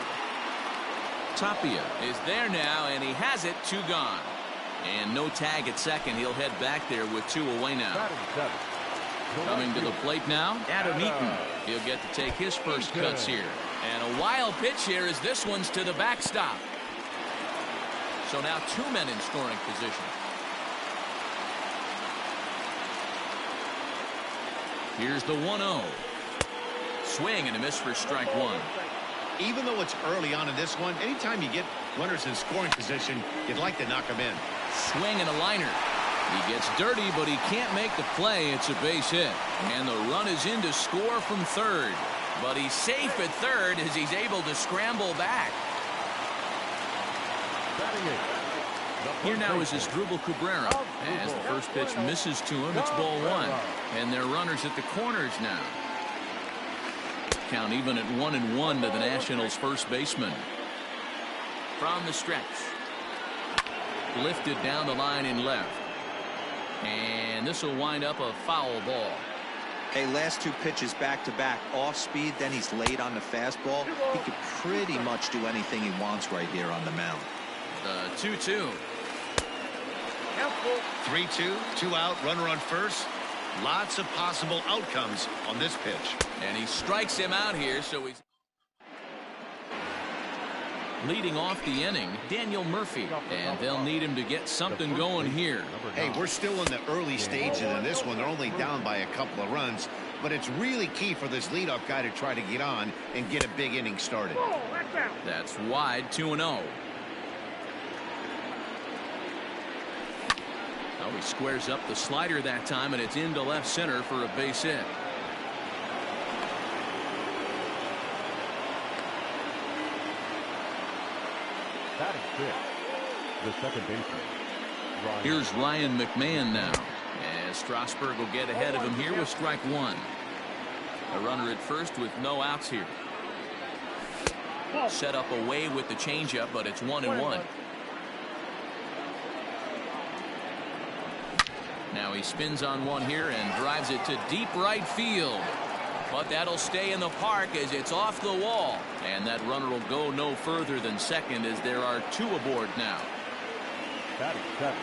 A: Tapia is there now, and he has it. 2 gone. And no tag at second. He'll head back there with 2 away now. Coming to the plate now, Adam Eaton. He'll get to take his first cuts here. And a wild pitch here as this one's to the backstop. So now 2 men in scoring position. Here's the 1-0. Swing and a miss for strike 1.
C: Even though it's early on in this one, anytime you get runners in scoring position, you'd like to knock them in.
A: Swing and a liner. He gets dirty, but he can't make the play. It's a base hit. And the run is in to score from third. But he's safe at third as he's able to scramble back. Here now is Asdrubal Cabrera. As the first pitch misses to him, it's ball 1. And they're runners at the corners now. Count even at 1-1 to the Nationals' first baseman. From the stretch. Lifted down the line in left. And this will wind up a foul ball.
B: Hey, last 2 pitches back-to-back off speed, then he's late on the fastball. He could pretty much do anything he wants right here on the mound.
A: 2-2.
C: 3-2, 2 out, runner on first. Lots of possible outcomes on this pitch.
A: And he strikes him out here, so he's leading off the inning, Daniel Murphy. And they'll need him to get something going here.
C: Hey, we're still in the early stages in this one. They're only down by a couple of runs. But it's really key for this leadoff guy to try to get on and get a big inning started.
A: That's wide, 2-0. Oh, he squares up the slider that time, and it's into left center for a base hit.
D: That is 6. The second baseman.
A: Here's Ryan McMahon now. As Strasburg will get ahead of him here with strike 1. A runner at first with no outs here. Set up away with the changeup, but it's 1-1. Now he spins on one here and drives it to deep right field. But that'll stay in the park as it's off the wall. And that runner will go no further than second as there are 2 aboard now.
D: That is 7.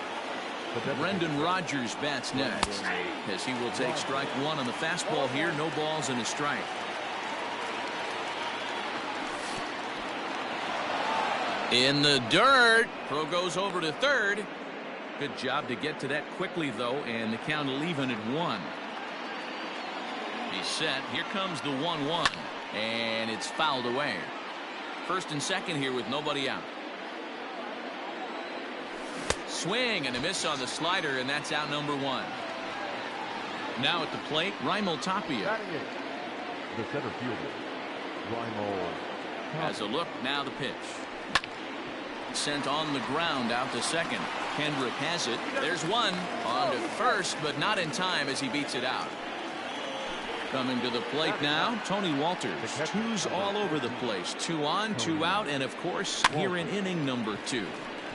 A: Brendan Rodgers bats next as he will take strike 1 on the fastball here. No balls and a strike. In the dirt. Pro goes over to third. Good job to get to that quickly, though, and the count will even at 1. He's set. Here comes the 1-1, and it's fouled away. First and second here with nobody out. Swing and a miss on the slider, and that's out number 1. Now at the plate, Raimel Tapia.
D: The center fielder, Raimel.
A: Has a look, now the pitch. Sent on the ground out to second. Kendrick has it. There's one. On to first, but not in time as he beats it out. Coming to the plate now, Tony Walters. 2's all over the place. 2 on, 2 out, and of course, here in inning number 2.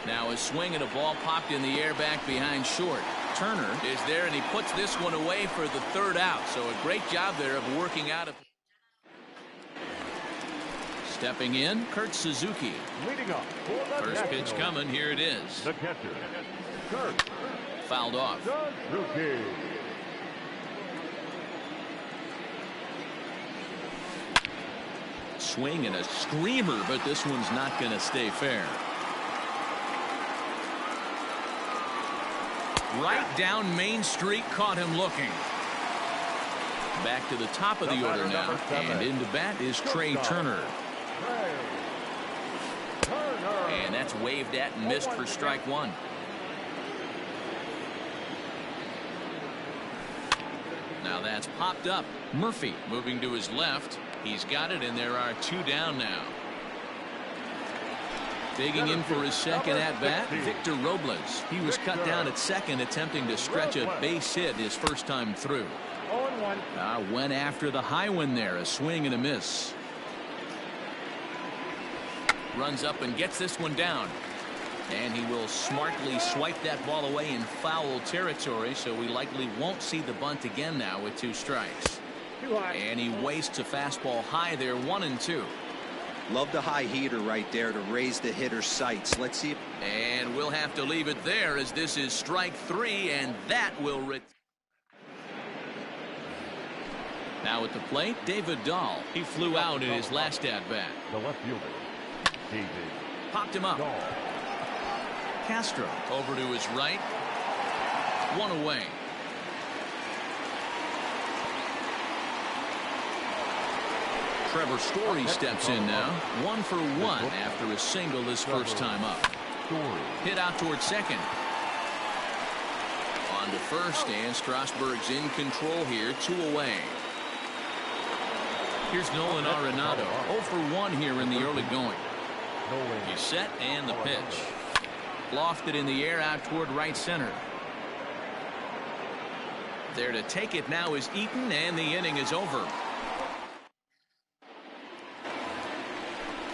A: Now a swing and a ball popped in the air back behind short. Turner is there, and he puts this one away for the 3rd out. So a great job there of working out of. Stepping in, Kurt Suzuki.
D: Leading up.
A: First pitch coming. Here it is.
D: The catcher, Kurt.
A: Fouled off.
D: Suzuki.
A: Swing and a screamer, but this one's not going to stay fair. Right down Main Street, caught him looking. Back to the top of the order now, and into bat is Trey Turner. And that's waved at and missed for strike one. Now that's popped up. Murphy moving to his left. He's got it, and there are two down now. Digging in for his second at-bat, Victor Robles. He was cut down at second, attempting to stretch a base hit his first time through.
E: 0-1.
A: Went after the high one there, a swing and a miss. Runs up and gets this one down. And he will smartly swipe that ball away in foul territory, so we likely won't see the bunt again now with 2 strikes.
E: Too high.
A: And he wastes a fastball high there, 1-2.
B: Love the high heater right there to raise the hitter's sights. Let's see.
A: And we'll have to leave it there as this is strike 3, and that will now at the plate, David Dahl. He flew out in his last at-bat.
D: The left fielder, David.
A: Popped him up.
D: Dahl.
A: Castro over to his right. 1 away. Trevor Story steps in now. 1 for 1 after a single his first time up. Hit out towards second. On to first, and Strasburg's in control here. 2 away. Here's Nolan Arenado. 0 for 1 here in the early going. He's set, and the pitch. Lofted in the air out toward right center. There to take it now is Eaton, and the inning is over.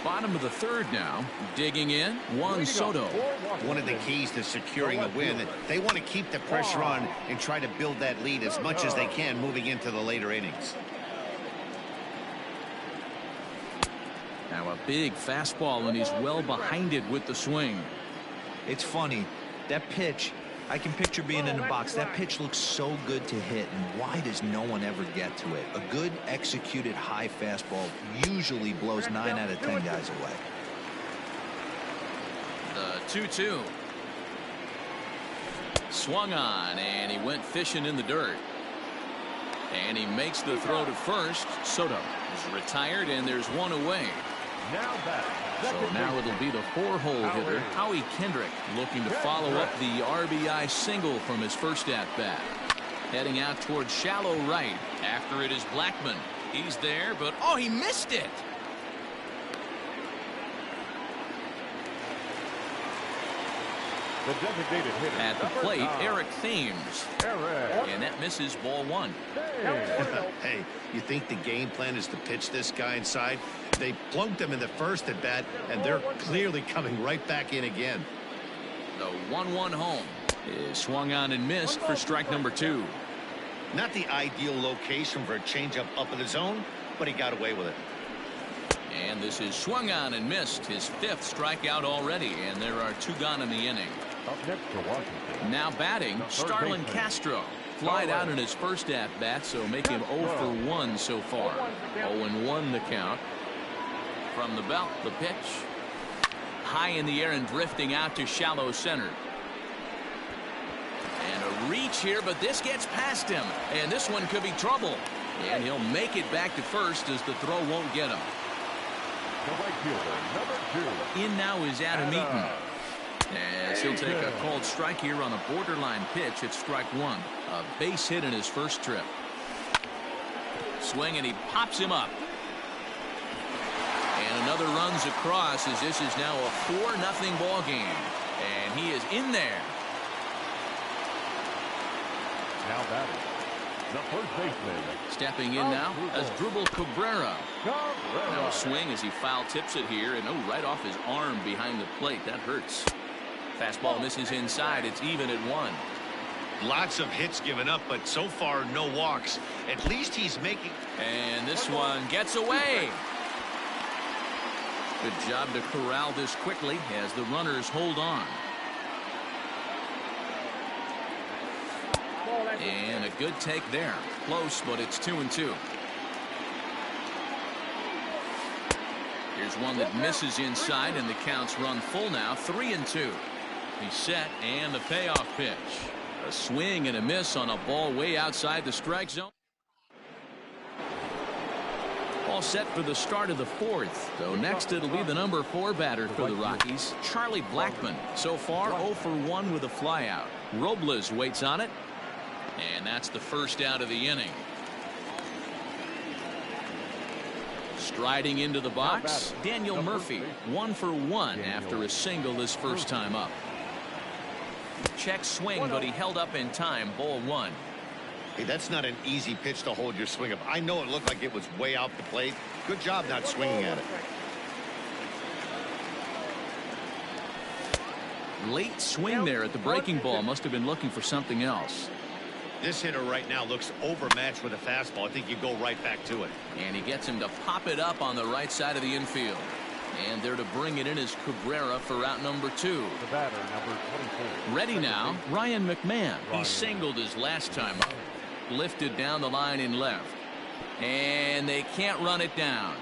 A: Bottom of the third now. Digging in, Juan Soto.
F: One of the keys to securing a win, they want to keep the pressure on and try to build that lead as much as they can moving into the later innings.
A: Now a big fastball, and he's well behind it with the swing.
B: It's funny. That pitch, I can picture being in the box. That pitch looks so good to hit, and why does no one ever get to it? A good executed high fastball usually blows 9 out of 10 guys away.
A: The 2-2. Swung on, and he went fishing in the dirt. And he makes the throw to first. Soto is retired, and there's 1 away. So now it'll be the 4-hole hitter, Howie Kendrick, looking to follow up the RBI single from his first at-bat. Heading out towards shallow right. After it is Blackman. He's there, but oh, he missed it.
D: The designated hitter
A: At the plate, Eric Thames. And that misses ball 1.
F: Hey, you think the game plan is to pitch this guy inside? They plunked him in the first at bat, and they're clearly coming right back in again.
A: The 1-1 home is swung on and missed for strike number 2.
F: Not the ideal location for a changeup up in the zone, but he got away with it.
A: And this is swung on and missed, his 5th strikeout already, and there are 2 gone in the inning.
D: Up next to Washington.
A: Now batting, Starlin Castro. Flied out in his first at-bat, so make him 0 for 1 so far. 0-1 the count. From the belt, the pitch. High in the air and drifting out to shallow center. And a reach here, but this gets past him. And this one could be trouble. And he'll make it back to first as the throw won't get him.
D: The right fielder, number 2.
A: In now is Adam Eaton. As he'll take a called strike here on a borderline pitch at strike 1. A base hit in his first trip. Swing, and he pops him up. And another runs across as this is now a 4-0 ball game. And he is in there.
D: Now batting, the first baseman.
A: Stepping in now as Drupal Cabrera. Now a swing as he foul tips it here, and right off his arm behind the plate. That hurts. Fastball misses inside. It's even at 1.
F: Lots of hits given up, but so far no walks. At least he's making.
A: And this one gets away. Good job to corral this quickly as the runners hold on. And a good take there. Close, but it's 2-2. Here's one that misses inside, and the counts run full now. 3-2. He's set, and the payoff pitch. A swing and a miss on a ball way outside the strike zone. all set for the start of the fourth. So next it'll be the number 4 batter for the Rockies, Charlie Blackmon. So far 0 for 1 with a flyout. Robles waits on it. And that's the first out of the inning. Striding into the box, Daniel Murphy, 1 for 1 after a single his first time up. Check swing, but he held up in time. Ball 1.
C: Hey, that's not an easy pitch to hold your swing up. I know it looked like it was way off the plate. Good job not swinging at it.
A: Late swing there at the breaking ball. Must have been looking for something else.
C: This hitter right now looks overmatched with a fastball. I think you go right back to it.
A: And he gets him to pop it up on the right side of the infield. And there to bring it in is Cabrera for out number 2.
D: The batter, number 24.
A: Ready now, Ryan McMahon. He singled his last time up. Lifted down the line in left. And they can't run it down.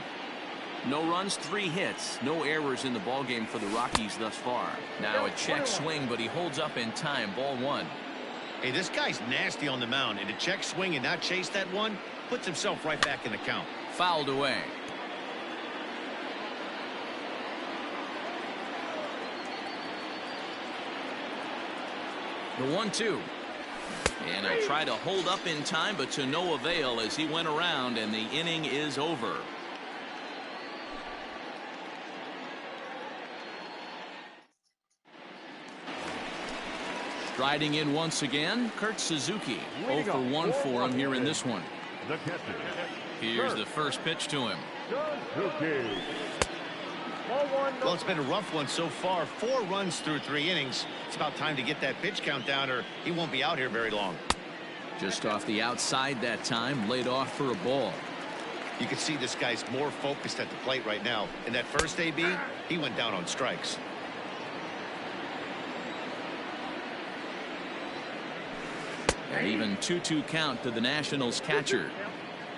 A: No runs, 3 hits. No errors in the ballgame for the Rockies thus far. Now a check swing, but he holds up in time. Ball 1.
C: Hey, this guy's nasty on the mound. And to check swing and not chase that one, puts himself right back in the count.
A: Fouled away. The 1-2. And he'll try to hold up in time, but to no avail as he went around, and the inning is over. Striding in once again, Kurt Suzuki. 0 for 1 for him here in this one.
D: The catcher.
A: Here's the first pitch to him.
D: Suzuki.
C: Well, it's been a rough one so far. 4 runs through 3 innings. It's about time to get that pitch count down, or he won't be out here very long.
A: Just off the outside that time, laid off for a ball.
C: You can see this guy's more focused at the plate right now. In that first AB, he went down on strikes.
A: An even 2-2 count to the Nationals catcher.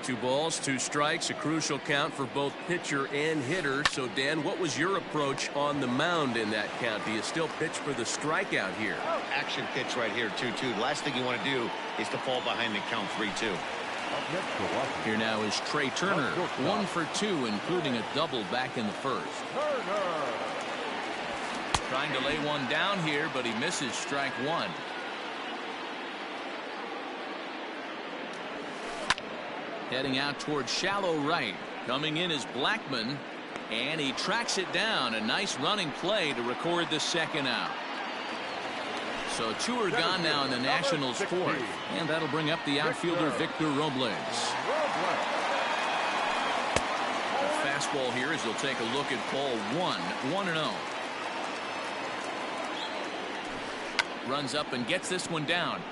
A: 2 balls, 2 strikes, a crucial count for both pitcher and hitter. So, Dan, what was your approach on the mound in that count? Do you still pitch for the strikeout here?
C: Action pitch right here, 2-2. The last thing you want to do is to fall behind the count 3-2.
A: Here now is Trey Turner, 1 for 2, including a double back in the first. Trying to lay one down here, but he misses strike 1. Heading out towards shallow right. Coming in is Blackmon, and he tracks it down. A nice running play to record the second out. So 2 are gone now in the Nationals' 4th, and that'll bring up the outfielder Victor Robles. A fastball here as he'll take a look at ball 1, 1-0. Runs up and gets this one down.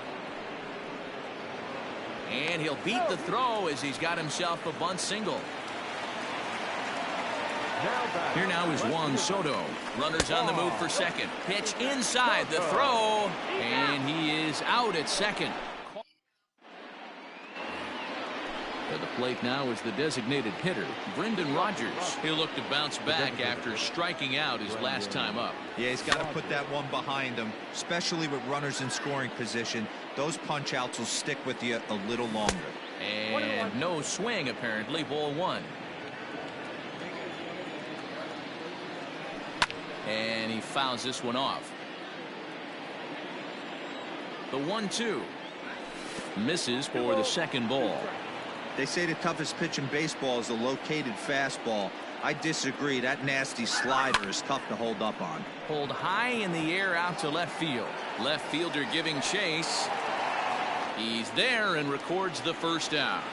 A: And he'll beat the throw as he's got himself a bunt single. Here now is Juan Soto. Runners on the move for second. Pitch inside the throw. And he is out at second. At the plate now is the designated hitter, Brendan Rodgers. He'll look to bounce back after striking out his last time up.
B: Yeah, he's got to put that one behind him, especially with runners in scoring position. Those punch outs will stick with you a little longer.
A: And no swing, apparently. Ball 1. And he fouls this one off. The 1-2 misses for the second ball.
B: They say the toughest pitch in baseball is a located fastball. I disagree. That nasty slider is tough to hold up on.
A: Pulled high in the air out to left field. Left fielder giving chase. He's there and records the first out.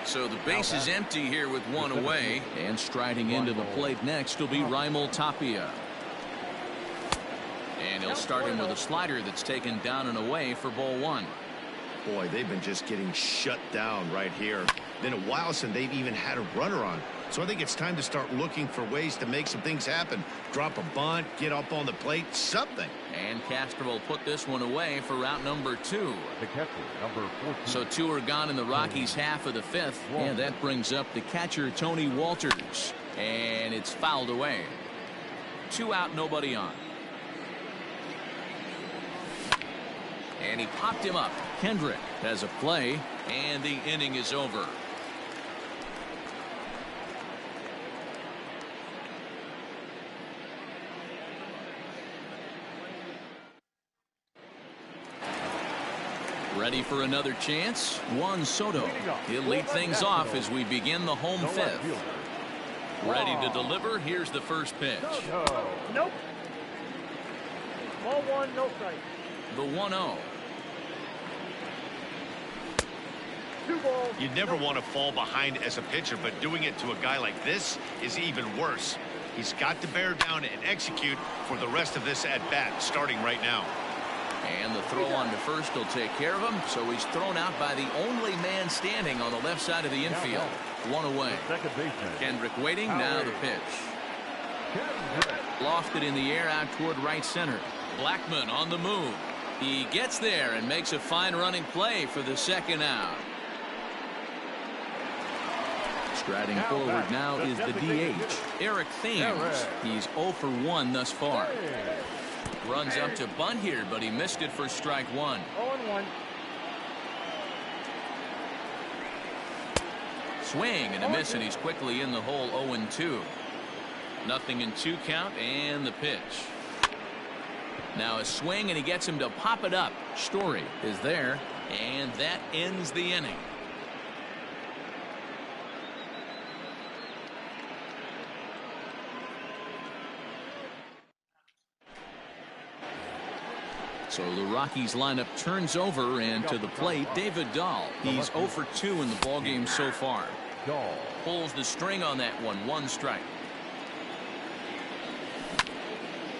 A: So the base is empty here with 1 away. And striding into the plate next will be Raimel Tapia. And he'll start him with a slider that's taken down and away for ball 1.
C: Boy, they've been just getting shut down right here. Been a while since they've even had a runner on. So I think it's time to start looking for ways to make some things happen. Drop a bunt, get up on the plate, something.
A: And Castro will put this one away for route number 2.
D: The catcher, number 14.
A: So 2 are gone in the Rockies' half of the 5th. And that brings up the catcher, Tony Walters. And it's fouled away. 2 out, nobody on. And he popped him up. Kendrick has a play, and the inning is over. Ready for another chance? Juan Soto. He'll lead things off as we begin the home fifth. Ready to deliver. Here's the first pitch.
E: Nope. Ball one, no strike.
A: The 1-0.
E: Two balls.
C: You never want to fall behind as a pitcher, but doing it to a guy like this is even worse. He's got to bear down and execute for the rest of this at-bat, starting right now.
A: And the throw on to first will take care of him, so he's thrown out by the only man standing on the left side of the infield. One away. Kendrick waiting, now the pitch. Lofted in the air out toward right center. Blackman on the move. He gets there and makes a fine running play for the second out. Striding forward now is the DH, Eric Thames. He's 0 for 1 thus far. Runs up to bunt here, but he missed it for strike one.
E: 0-1.
A: Swing and a miss, and he's quickly in the hole. 0-2. Nothing in 2 count, and the pitch. Now a swing, and he gets him to pop it up. Story is there, and that ends the inning. So the Rockies lineup turns over, and to the plate, David Dahl. He's 0 for 2 in the ballgame so far. Pulls the string on that one. 1 strike.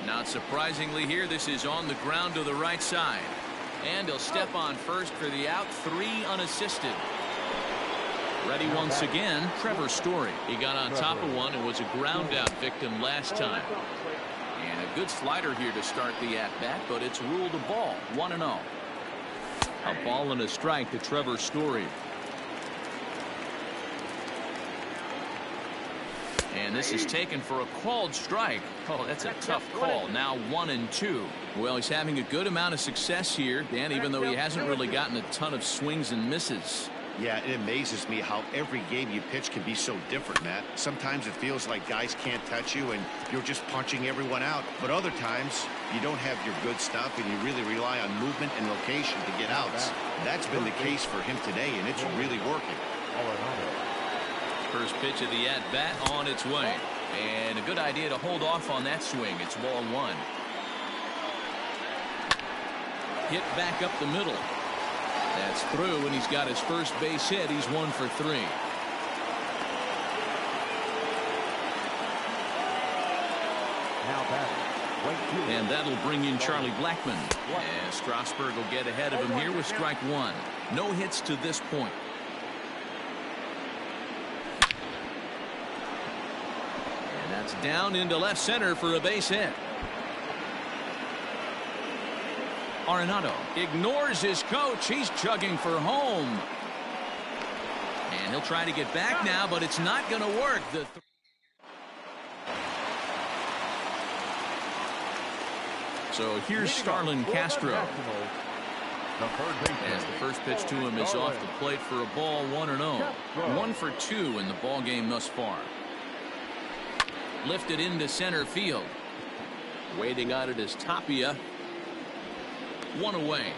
A: Not surprisingly here, this is on the ground to the right side. And he'll step on first for the out. 3 unassisted. Ready once again, Trevor Story. He got on top of one and was a ground out victim last time. And a good slider here to start the at-bat, but it's ruled a ball. 1-0. A ball and a strike to Trevor Story. And this is taken for a called strike. Oh, that's a tough call. Now 1-2. Well, he's having a good amount of success here, Dan, even though he hasn't really gotten a ton of swings and misses.
F: Yeah, it amazes me how every game you pitch can be so different, Matt. Sometimes it feels like guys can't touch you and you're just punching everyone out. But other times, you don't have your good stuff and you really rely on movement and location to get outs. That's been the case for him today, and it's really working.
A: First pitch of the at-bat on its way. And a good idea to hold off on that swing. It's ball 1. Hit back up the middle. That's through, and he's got his first base hit. He's 1 for 3. And that'll bring in Charlie Blackman. And Strasburg will get ahead of him here with strike 1. No hits to this point. And that's down into left center for a base hit. Arenado ignores his coach. He's chugging for home. And he'll try to get back now, but it's not going to work. So here's Starlin Castro. As the first pitch to him is off the plate for a ball. 1-0. 1 for 2 in the ball game thus far. Lifted into center field. Waiting on it is Tapia. 1 away.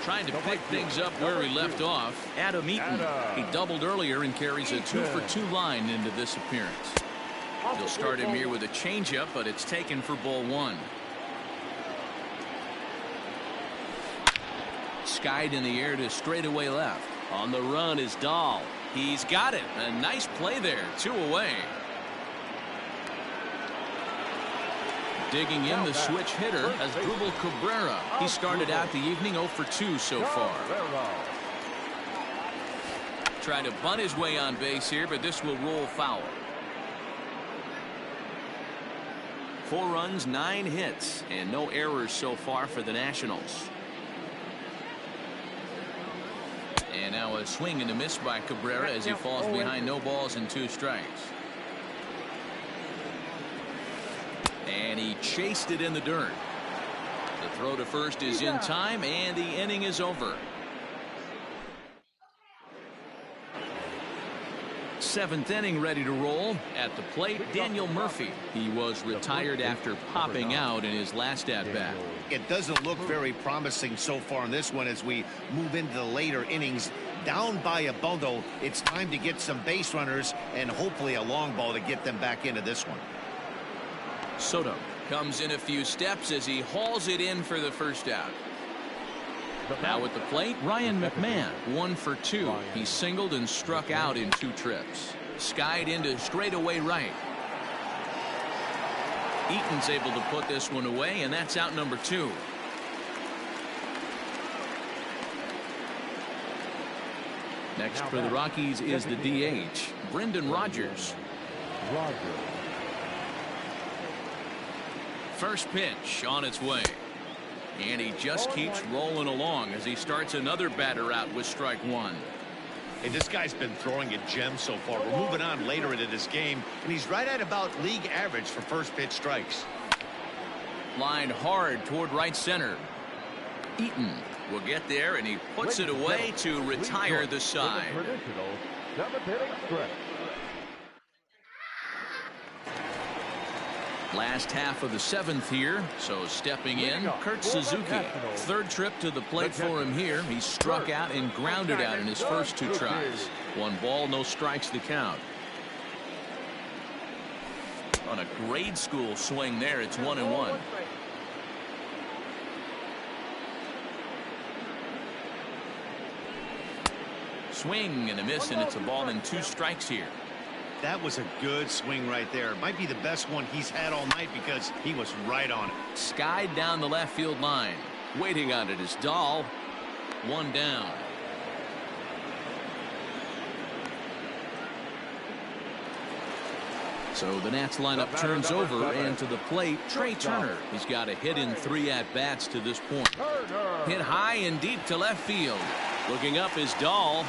A: Trying to pick things up where he left off. Adam Eaton. He doubled earlier and carries a 2 for 2 line into this appearance. They'll start him here with a changeup, but it's taken for ball 1. Skied in the air to straightaway left. On the run is Dahl. He's got it. A nice play there. 2 away. Digging in the switch hitter as Asdrubal Cabrera. He started out the evening 0 for 2 so far. Trying to bunt his way on base here, but this will roll foul. 4 runs, 9 hits, and no errors so far for the Nationals. And now a swing and a miss by Cabrera as he falls behind. No balls and 2 strikes. And he chased it in the dirt. The throw to first is in time, and the inning is over. Seventh inning ready to roll. At the plate, Daniel Murphy. He was retired after popping out in his last at-bat.
F: It doesn't look very promising so far in this one as we move into the later innings. Down by a bundle, it's time to get some base runners and hopefully a long ball to get them back into this one.
A: Soto comes in a few steps as he hauls it in for the first out. Now at the plate, Ryan McMahon, 1 for 2. He singled and struck out in 2 trips. Skied into straightaway right. Eaton's able to put this one away, and that's out number 2. Next for the Rockies is the DH, Brendan Rodgers. First pitch on its way. And he just keeps rolling along as he starts another batter out with strike 1.
C: Hey, this guy's been throwing a gem so far. We're moving on later into this game, and he's right at about league average for first pitch strikes.
A: Lined hard toward right center. Eaton will get there, and he puts it away to retire the side. Last half of the 7th here, so stepping in, Kurt Suzuki. Third trip to the plate for him here. He struck out and grounded out in his first 2 tries. 1 ball, no strikes to count. On a grade school swing there, it's 1-1. Swing and a miss, and it's a ball and 2 strikes here.
F: That was a good swing right there. It might be the best one he's had all night because he was right on it.
A: Skied down the left field line. Waiting on it is Dahl. 1 down. So the Nats lineup turns over, and to the plate, Trey Turner. He's got a hit in 3 at-bats to this point. Hit high and deep to left field. Looking up is Dahl.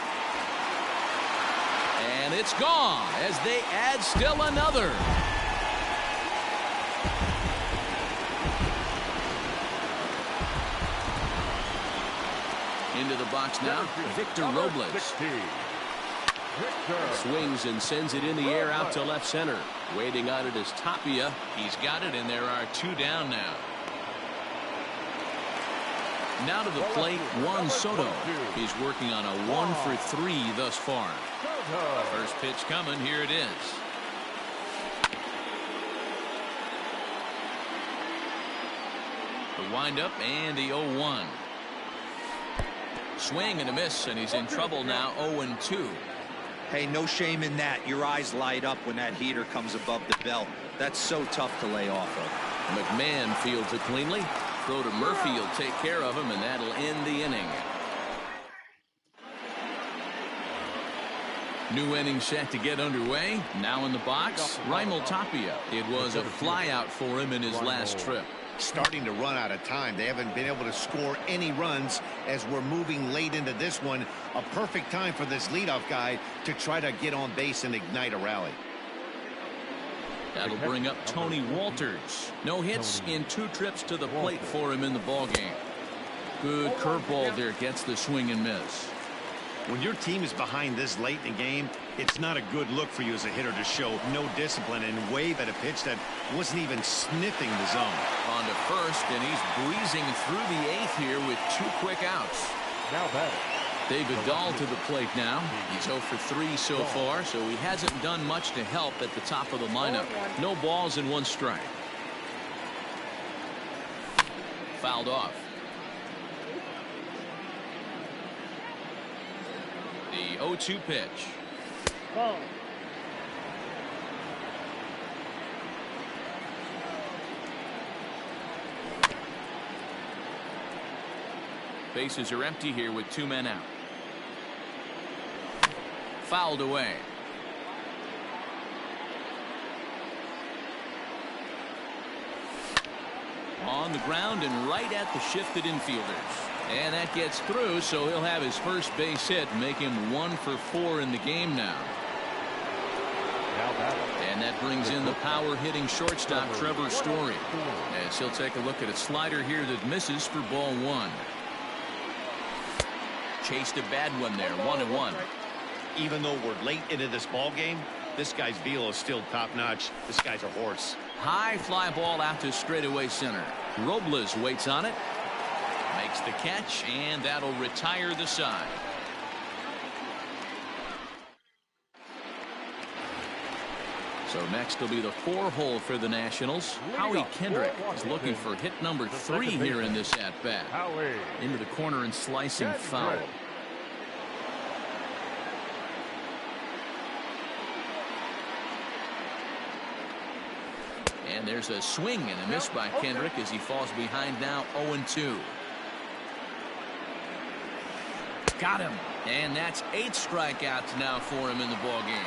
A: And it's gone as they add still another. Into the box now, Victor Robles. Swings and sends it in the air out to left center. Waiting on it is Tapia. He's got it, and there are 2 down now. Now to the plate, Juan Soto. He's working on a 1 for 3 thus far. First pitch coming. Here it is. The windup and the 0-1. Swing and a miss, and he's in trouble now. 0-2.
B: Hey, no shame in that. Your eyes light up when that heater comes above the belt. That's so tough to lay off of.
A: McMahon fields it cleanly. Throw to Murphy will take care of him, and that'll end the inning. New inning set to get underway. Now in the box, Raimel Tapia. It was a flyout for him in his last trip.
F: Starting to run out of time. They haven't been able to score any runs as we're moving late into this one. A perfect time for this leadoff guy to try to get on base and ignite a rally.
A: That'll bring up Tony Walters. No hits in 2 trips to the plate for him in the ballgame. Good curveball there, gets the swing and miss.
F: When your team is behind this late in the game, it's not a good look for you as a hitter to show no discipline and wave at a pitch that wasn't even sniffing the zone.
A: On to first, and he's breezing through the 8th here with 2 quick outs.
D: Now batting,
A: David Dahl to the plate now. He's 0 for 3 so far, so he hasn't done much to help at the top of the lineup. No balls and 1 strike. Fouled off. The 0-2 pitch.
E: Ball.
A: Bases are empty here with 2 men out. Fouled away. On the ground and right at the shifted infielders. And that gets through, so he'll have his first base hit, make him 1 for 4 in the game now.
D: now batting,
A: And that brings in the power-hitting shortstop Trevor Story. As he'll take a look at a slider here that misses for ball one. Chased a bad one there, 1-1.
C: Even though we're late into this ball game, this guy's velo is still top-notch. This guy's a horse.
A: High fly ball out to straightaway center. Robles waits on it. Makes the catch, and that'll retire the side. So next will be the 4-hole for the Nationals. Howie Kendrick is looking for hit number 3 here in this at-bat. Into the corner and slicing foul. And there's a swing and a miss by Kendrick as he falls behind now 0-2. Got him. And that's 8 strikeouts now for him in the ball game.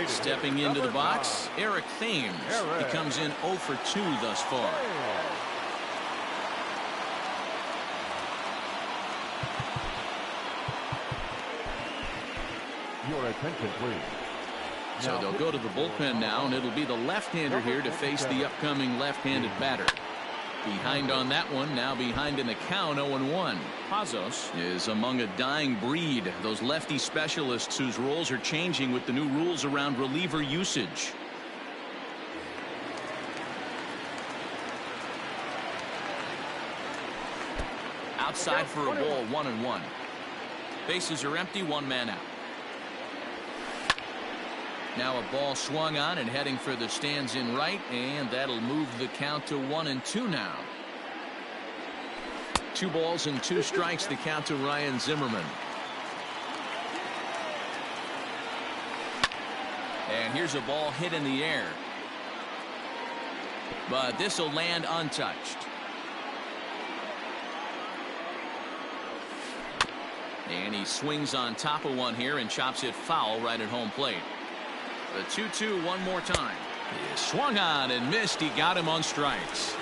A: Stepping into the box, Eric Thames. He comes in 0 for 2 thus far.
D: Your attention, please.
A: So they'll go to the bullpen now, and it'll be the left-hander here to face the upcoming left-handed batter. Behind on that one, now behind in the count, 0-1. Pazos is among a dying breed, those lefty specialists whose roles are changing with the new rules around reliever usage. Outside for a ball, 1-1. Bases are empty, 1 man out. Now a ball swung on and heading for the stands in right, and that'll move the count to 1-2 now. 2 balls and 2 strikes, the count to Ryan Zimmerman. And here's a ball hit in the air. But this will land untouched. And he swings on top of one here and chops it foul right at home plate. The 2-2 one more time. He swung on and missed. He got him on strikes.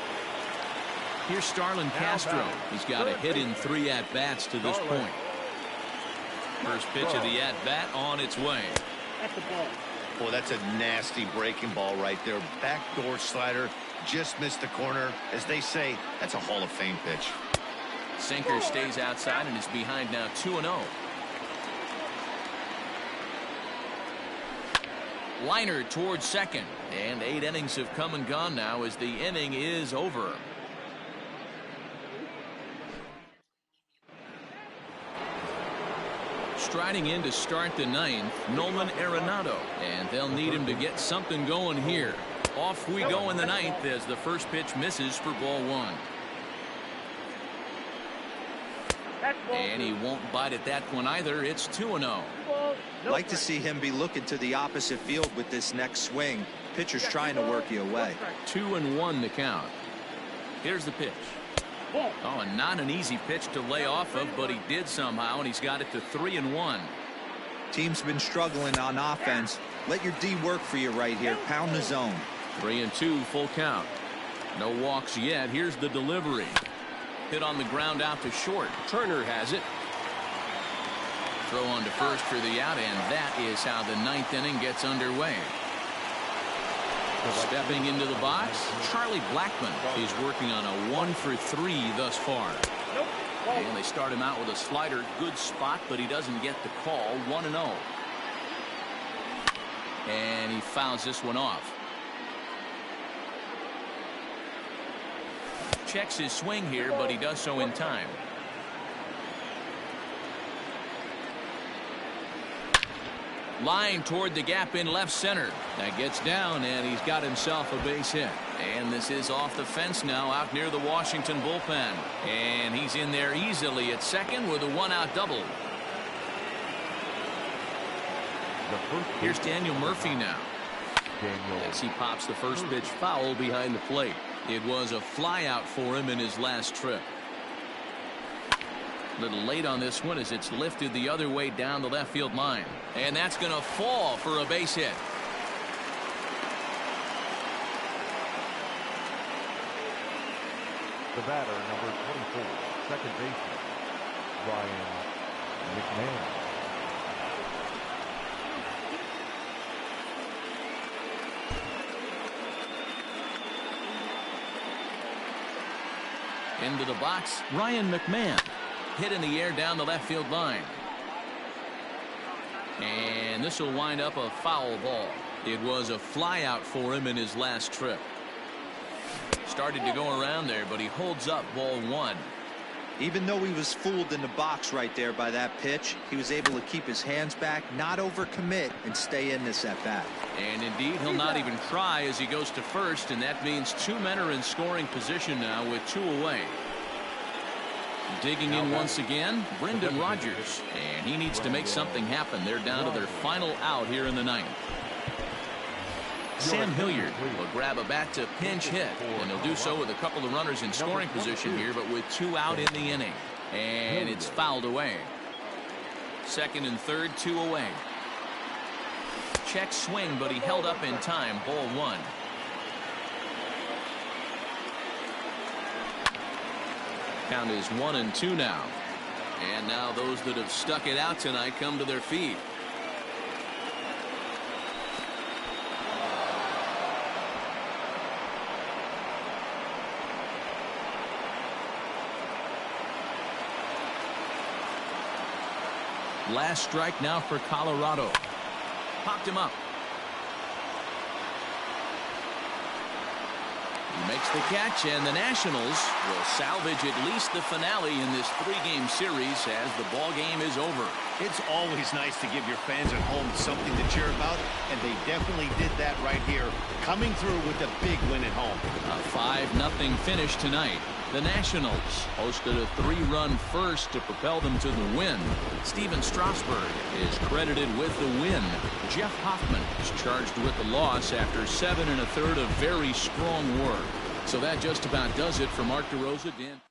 A: Here's Starlin Castro. He's got a hit in 3 at-bats to this point. First pitch of the at-bat on its way.
C: Boy, that's a nasty breaking ball right there. Backdoor slider, just missed the corner. As they say, that's a Hall of Fame pitch.
A: Sinker stays outside and is behind now 2-0. Liner towards second, and 8 innings have come and gone now as the inning is over. Striding in to start the 9th, Nolan Arenado, and they'll need him to get something going here. Off we go in the 9th as the first pitch misses for ball 1. And he won't bite at that one either. It's 2-0.
B: Like to see him be looking to the opposite field with this next swing. Pitcher's trying to work you away.
A: 2-1 the count. Here's the pitch. Oh, and not an easy pitch to lay off of, but he did somehow, and he's got it to 3-1.
B: Team's been struggling on offense. Let your D work for you right here. Pound the zone.
A: 3-2 full count. No walks yet. Here's the delivery. Hit on the ground out to short. Turner has it. Throw on to first for the out, and that is how the 9th inning gets underway. Stepping into the box, Charlie Blackmon. He's working on a 1 for 3 thus far. And they start him out with a slider. Good spot, but he doesn't get the call. 1-0. And he fouls this one off. Checks his swing here, but he does so in time. Line toward the gap in left center. That gets down, and he's got himself a base hit. And this is off the fence now, out near the Washington bullpen. And he's in there easily at second with a 1-out double. Here's Daniel Murphy now. As he pops the first pitch foul behind the plate. It was a fly out for him in his last trip. A little late on this one as it's lifted the other way down the left field line. And that's going to fall for a base hit.
D: The batter, number 24, second baseman, Ryan McMahon.
A: Into the box, Ryan McMahon. Hit in the air down the left field line. And this will wind up a foul ball. It was a flyout for him in his last trip. Started to go around there, but he holds up ball one.
B: Even though he was fooled in the box right there by that pitch, he was able to keep his hands back, not overcommit, and stay in this at bat.
A: And indeed, he'll not even try as he goes to first, and that means 2 men are in scoring position now with 2 away. Digging in once again, Brendan Rodgers, and he needs to make something happen. They're down to their final out here in the 9th. Sam Hilliard will grab a bat to pinch hit, and he'll do so with a couple of runners in scoring position here, but with 2 out in the inning. And it's fouled away. Second and third, 2 away. Check swing, but he held up in time. Ball 1. Count is 1-2 now. And now those that have stuck it out tonight come to their feet. Last strike now for Colorado. Popped him up. He makes the catch, and the Nationals will salvage at least the finale in this 3-game series as the ball game is over.
F: It's always nice to give your fans at home something to cheer about, and they definitely did that right here, coming through with a big win at home.
A: A 5-0 finish tonight. The Nationals hosted a 3-run first to propel them to the win. Steven Strasburg is credited with the win. Jeff Hoffman is charged with the loss after 7 1/3 of very strong work. So that just about does it for Mark DeRosa. Dan